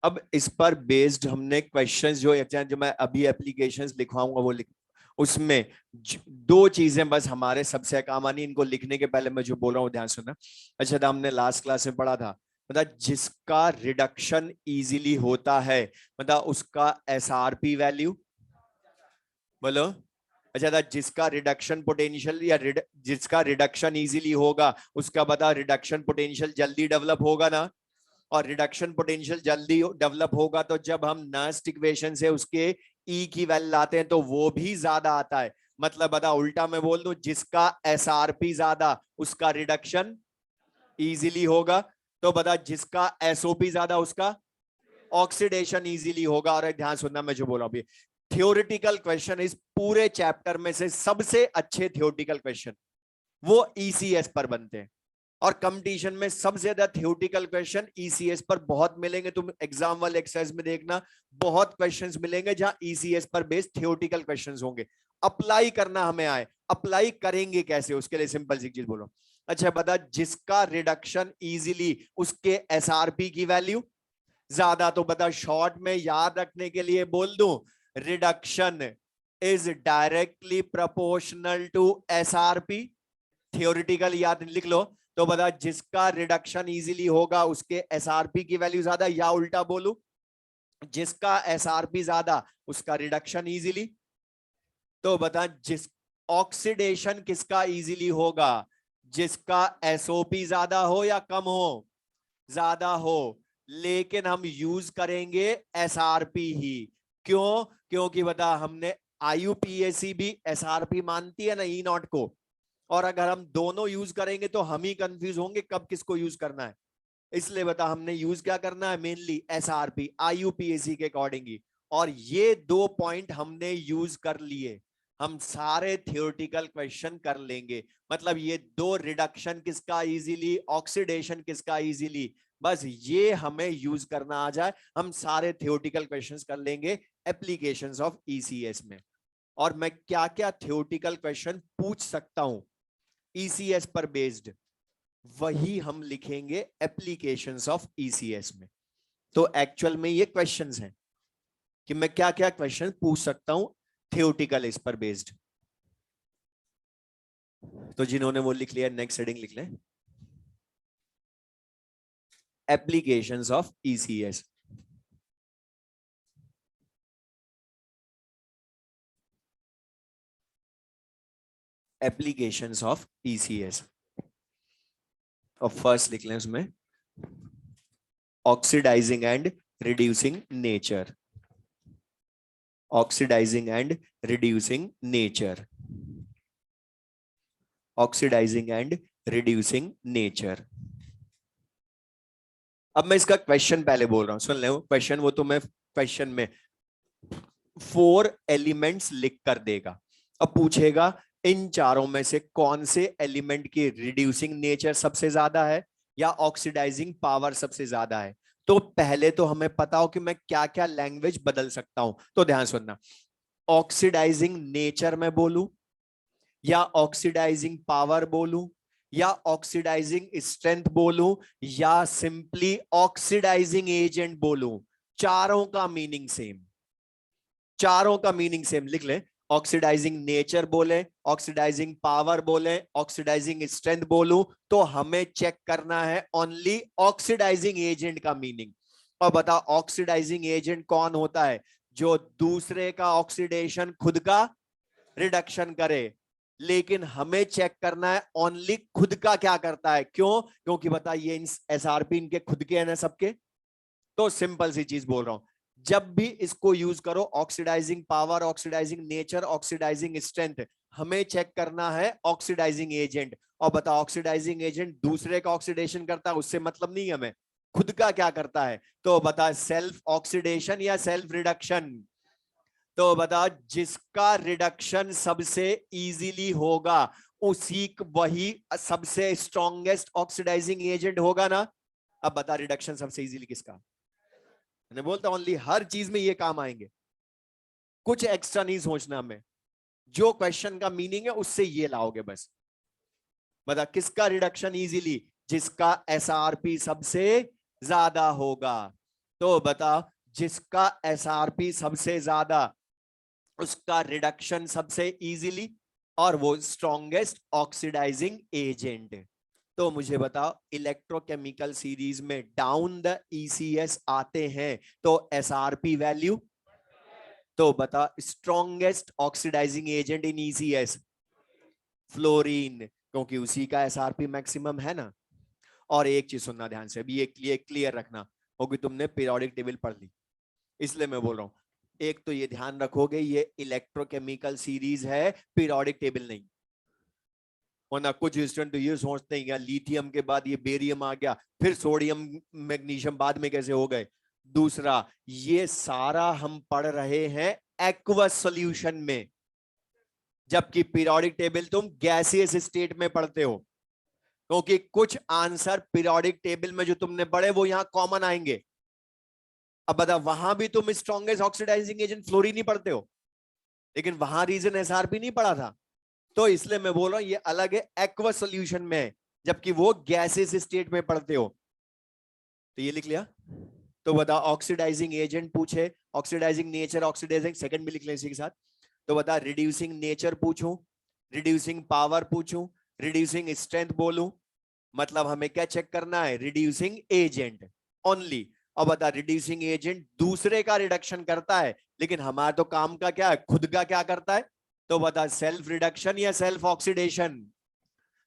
अब इस पर बेस्ड हमने क्वेश्चंस जो मैं अभी एप्लीकेशंस लिखवाऊंगा वो लिख, उसमें दो चीजें बस हमारे सबसे काम आनी, इनको लिखने के पहले मैं जो बोल रहा हूँ ध्यान सुनना। अच्छा, तो हमने लास्ट क्लास में पढ़ा था मतलब जिसका रिडक्शन इजीली होता है, मतलब उसका एसआरपी वैल्यू बोलो। अच्छा था, जिसका रिडक्शन पोटेंशियल या जिसका रिडक्शन इजीली होगा उसका बता रिडक्शन पोटेंशियल जल्दी डेवलप होगा ना। और रिडक्शन पोटेंशियल जल्दी डेवलप होगा तो जब हम नस्ट इक्वेशन से उसके ई की वैल्यू लाते हैं तो वो भी ज्यादा आता है। मतलब बता उल्टा मैं बोल दूं, जिसका एसआरपी ज्यादा उसका रिडक्शन इजीली होगा, तो बता जिसका एसओपी ज्यादा उसका ऑक्सीडेशन इजीली होगा। और ध्यान सुनना मैं जो बोल रहा हूं अभी, थियोरिटिकल क्वेश्चन इस पूरे चैप्टर में से सबसे अच्छे थियोरिटिकल क्वेश्चन वो ईसीएस पर बनते हैं। और कंपटीशन में सबसे ज्यादा थियोरिटिकल क्वेश्चन ईसीएस पर बहुत मिलेंगे। तुम एग्जाम वाले एक्सरसाइज में देखना, बहुत क्वेश्चंस मिलेंगे जहां ईसीएस पर बेस्ड थियोरिटिकल क्वेश्चंस होंगे। अप्लाई करना हमें आए, अप्लाई करेंगे कैसे उसके लिए सिंपल सी चीज बोलो। अच्छा बता, जिसका रिडक्शन इजीली उसके एसआरपी की वैल्यू ज्यादा, तो बता शॉर्ट में याद रखने के लिए बोल दूं, reduction is directly proportional to SRP. Theoretical याद लिख लो। तो बता जिसका रिडक्शन इजीली होगा उसके एसआरपी की वैल्यू ज्यादा, या उल्टा बोलू, जिसका एसआरपी ज्यादा उसका रिडक्शन इजीली। तो बता जिस ऑक्सीडेशन किसका इजीली होगा, जिसका एसओपी ज्यादा हो या कम हो, ज्यादा हो। लेकिन हम यूज करेंगे एसआरपी ही। क्यों? क्योंकि बता हमने आईयूपीएसी भी एसआरपी मानती है ना ई नॉट को। और अगर हम दोनों यूज करेंगे तो हम ही कंफ्यूज होंगे कब किसको यूज करना है। इसलिए बता हमने यूज क्या करना है, मेनली एसआरपी आईयूपीएसी के अकॉर्डिंग ही। और ये 2 पॉइंट हमने यूज कर लिए, हम सारे थियोरेटिकल क्वेश्चन कर लेंगे। मतलब ये 2 रिडक्शन किसका इजीली, ऑक्सीडेशन किसका इजीली, बस ये हमें यूज करना आ जाए, हम सारे थियोरेटिकल क्वेश्चंस कर लेंगे एप्लीकेशंस ऑफ ईसीएस में। और मैं क्या क्या थियोरेटिकल क्वेश्चन पूछ सकता हूं ईसीएस पर बेस्ड, वही हम लिखेंगे एप्लीकेशंस ऑफ ईसीएस में। तो एक्चुअल में ये क्वेश्चंस हैं कि मैं क्या क्या क्वेश्चन पूछ सकता हूं थियोरेटिकल इस पर बेस्ड। तो जिन्होंने वो लिख लिया नेक्स्ट हेडिंग लिख लें, applications of ECS. Applications of ECS. और फर्स्ट लिख लें उसमें oxidising and reducing nature. Oxidising and reducing nature. Oxidising and reducing nature. अब मैं इसका क्वेश्चन पहले बोल रहा हूं, सुन ले क्वेश्चन। वो तो मैं क्वेश्चन में 4 एलिमेंट्स लिख कर देगा। अब पूछेगा इन चारों में से कौन से एलिमेंट की रिड्यूसिंग नेचर सबसे ज्यादा है या ऑक्सीडाइजिंग पावर सबसे ज्यादा है। तो पहले तो हमें पता हो कि मैं क्या क्या लैंग्वेज बदल सकता हूं। तो ध्यान सुनना, ऑक्सीडाइजिंग नेचर में बोलूं, या ऑक्सीडाइजिंग पावर बोलूं, या ऑक्सीडाइजिंग स्ट्रेंथ बोलूं, या सिंपली ऑक्सीडाइजिंग एजेंट बोलूं, चारों का मीनिंग सेम। चारों का मीनिंग सेम लिख ले। ऑक्सीडाइजिंग नेचर बोले, ऑक्सीडाइजिंग पावर बोले, ऑक्सीडाइजिंग स्ट्रेंथ बोलूं, तो हमें चेक करना है ओनली ऑक्सीडाइजिंग एजेंट का मीनिंग। और बता ऑक्सीडाइजिंग एजेंट कौन होता है, जो दूसरे का ऑक्सीडेशन खुद का रिडक्शन करे। लेकिन हमें चेक करना है ओनली खुद का क्या करता है। क्यों? क्योंकि बता ये एसआरपी इनके खुद के हैं ना सबके। तो सिंपल सी चीज बोल रहा हूं, जब भी इसको यूज करो, oxidising power, oxidising nature, oxidising strength, हमें चेक करना है ऑक्सीडाइजिंग एजेंट। और बता ऑक्सीडाइजिंग एजेंट दूसरे का ऑक्सीडेशन करता है उससे मतलब नहीं, हमें खुद का क्या करता है। तो बता सेल्फ ऑक्सीडेशन या सेल्फ रिडक्शन। तो बता जिसका रिडक्शन सबसे इजीली होगा उसी वही सबसे स्ट्रॉन्गेस्ट ऑक्सीडाइजिंग एजेंट होगा ना। अब बता रिडक्शन सबसे इजीली किसका, मैंने बोलता ओनली हर चीज में ये काम आएंगे, कुछ एक्स्ट्रा नहीं सोचना हमें, जो क्वेश्चन का मीनिंग है उससे ये लाओगे बस। बता किसका रिडक्शन इजीली, जिसका एसआरपी सबसे ज्यादा होगा। तो बता जिसका एसआरपी सबसे ज्यादा उसका रिडक्शन सबसे इजीली, और वो स्ट्रॉन्गेस्ट ऑक्सीडाइजिंग एजेंट। तो मुझे बताओ इलेक्ट्रोकेमिकल सीरीज में डाउन द ईसीएस आते हैं तो एसआरपी वैल्यू, तो बता strongest oxidising agent in ECS fluorine, क्योंकि उसी का एसआरपी मैक्सिमम है ना। और एक चीज सुनना ध्यान से, अभी ये क्लियर रखना होगी, तुमने पीरियोडिक टेबल पढ़ ली इसलिए मैं बोल रहा हूं। एक तो ये ध्यान रखोगे ये इलेक्ट्रोकेमिकल सीरीज है, पीरियोडिक टेबल नहीं। वरना कुछ स्टूडेंट तो ये सोचते हैं लिथियम के बाद ये बेरियम आ गया, फिर सोडियम मैग्नीशियम बाद में कैसे हो गए। दूसरा, ये सारा हम पढ़ रहे हैं एक्वस सॉल्यूशन में, जबकि पीरियोडिक टेबल तुम गैसियस स्टेट में पढ़ते हो, क्योंकि कुछ आंसर पीरियोडिक टेबल में जो तुमने पढ़े वो यहां कॉमन आएंगे। अब बता, वहां भी तुम स्ट्रॉन्गेस्ट ऑक्सीडाइजिंग एजेंट फ्लोरीन ही पढ़ते हो, लेकिन वहां रीजन एसआरपी नहीं पढ़ा था। तो इसलिए मैं बोल रहा हूं ये अलग है, एक्वस सॉल्यूशन में है, जबकि वो गैसेस स्टेट में पढ़ते हो। तो ये लिख लिया। तो बता ऑक्सीडाइजिंग एजेंट पूछे, ऑक्सीडाइजिंग नेचर, ऑक्सीडाइजिंग सेकंड में लिख लें इसी के साथ। तो बता रिड्यूसिंग नेचर पूछूं, रिड्यूसिंग पावर पूछूं, रिड्यूसिंग स्ट्रेंथ बोलूं, मतलब हमें क्या चेक करना है, रिड्यूसिंग एजेंट ओनली। और बता रिड्यूसिंग एजेंट दूसरे का रिडक्शन करता है, लेकिन हमारा तो काम का क्या है, खुद का क्या करता है। तो बता सेल्फ रिडक्शन या सेल्फ ऑक्सीडेशन।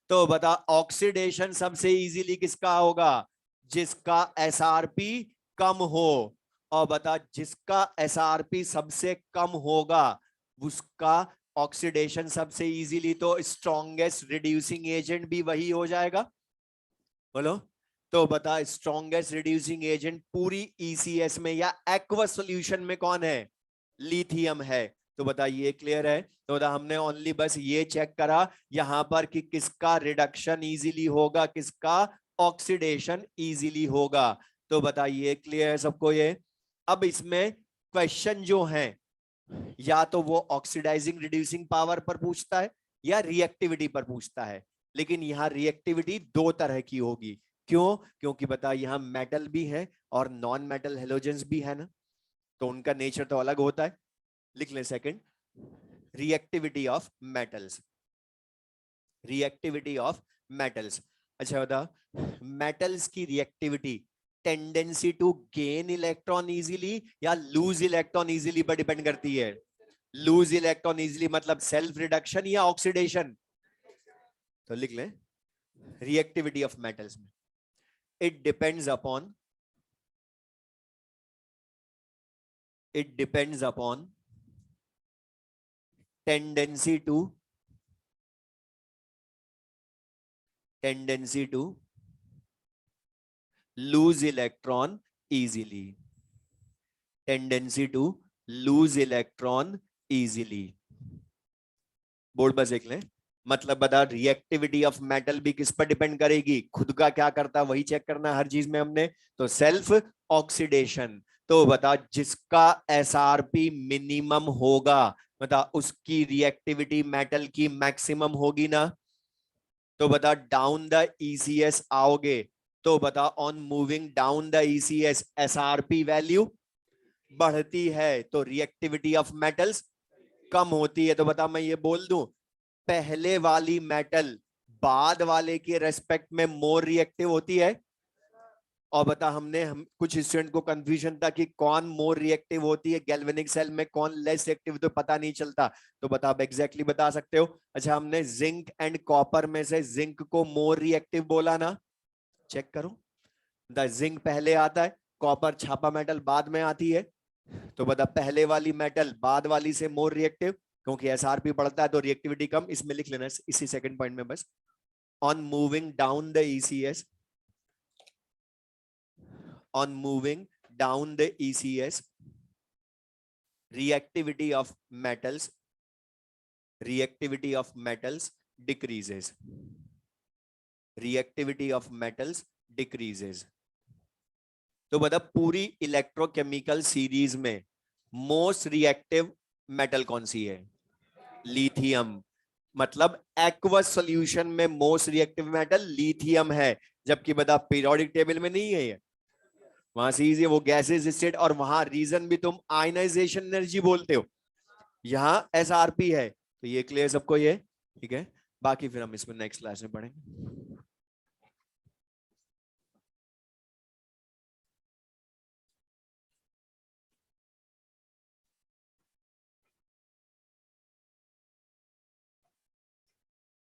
तो बता ऑक्सीडेशन सबसे इजीली किसका होगा, जिसका एसआरपी कम हो। और बता जिसका एसआरपी सबसे कम होगा उसका ऑक्सीडेशन सबसे इजीली, तो स्ट्रॉन्गेस्ट रिड्यूसिंग एजेंट भी वही हो जाएगा। बोलो। तो बता स्ट्रॉन्गेस्ट रिड्यूसिंग एजेंट पूरी ईसीएस में या एक्वस सॉल्यूशन में कौन है, लिथियम है। तो बता ये क्लियर है। तो बता हमने ओनली बस ये चेक करा यहां पर कि किसका रिडक्शन इजीली होगा, किसका ऑक्सीडेशन इजीली होगा। तो बता ये क्लियर है सबको ये। अब इसमें क्वेश्चन जो है या तो वो ऑक्सीडाइजिंग रिड्यूसिंग पावर पर पूछता है या रिएक्टिविटी पर पूछता है, लेकिन यहाँ रिएक्टिविटी दो तरह की होगी। क्यों, क्योंकि बता यहाँ मेटल भी है और नॉन मेटल हेलोजेंस भी है ना, तो उनका नेचर तो अलग होता है। लिख ले second, reactivity of metals, reactivity of metals. अच्छा बता मेटल्स की reactivity tendency to gain electron easily या लूज इलेक्ट्रॉन इजीली पर डिपेंड करती है। लूज इलेक्ट्रॉन इजीली मतलब सेल्फ रिडक्शन या ऑक्सीडेशन। तो लिख ले रिएक्टिविटी ऑफ मेटल्स में it depends upon tendency to lose electron easily, tendency to lose electron easily। Board बस देख लें, मतलब बता रिएक्टिविटी ऑफ मेटल भी किस पर डिपेंड करेगी, खुद का क्या करता है वही चेक करना हर चीज में हमने। तो सेल्फ ऑक्सीडेशन। तो बता जिसका एसआरपी मिनिमम होगा, बता उसकी रिएक्टिविटी मेटल की मैक्सिमम होगी ना। तो बता डाउन द ईसीएस आओगे तो बता on moving down the ECS SRP value बढ़ती है तो रिएक्टिविटी ऑफ मेटल्स कम होती है। तो बता मैं ये बोल दूं पहले वाली मेटल बाद वाले के रेस्पेक्ट में मोर रिएक्टिव होती है। और बता हम कुछ स्टूडेंट को कंफ्यूजन था कि कौन मोर रिएक्टिव होती है गैल्वेनिक सेल में, कौन लेस रिएक्टिव, तो पता नहीं चलता। तो बता आप एग्जैक्टली बता सकते हो। अच्छा हमने जिंक एंड कॉपर में से जिंक को मोर रिएक्टिव बोला ना, चेक करो। द जिंक पहले आता है, कॉपर छापा मेटल बाद में आती है। तो बता पहले वाली मेटल बाद वाली से मोर रिएक्टिव, क्योंकि एसआरपी बढ़ता है तो रिएक्टिविटी कम। इसमें लिख लेना इसी सेकंड पॉइंट में बस, on moving down the ECS, on moving down the ECS, reactivity of metals decreases, reactivity of metals decreases। तो बता पूरी इलेक्ट्रोकेमिकल सीरीज में मोस्ट रिएक्टिव मेटल कौन सी है, लिथियम। मतलब एक्वस सॉल्यूशन में मोस्ट रिएक्टिव मेटल लिथियम है, जबकि बता पीरियोडिक टेबल में नहीं है ये, वहां से इजी वो गैसेस स्टेट, और वहां रीजन भी तुम आयनाइजेशन एनर्जी बोलते हो, यहाँ एसआरपी है। तो ये क्लियर सबको ये, ठीक है। बाकी फिर हम इसमें नेक्स्ट क्लास में पढ़ेंगे।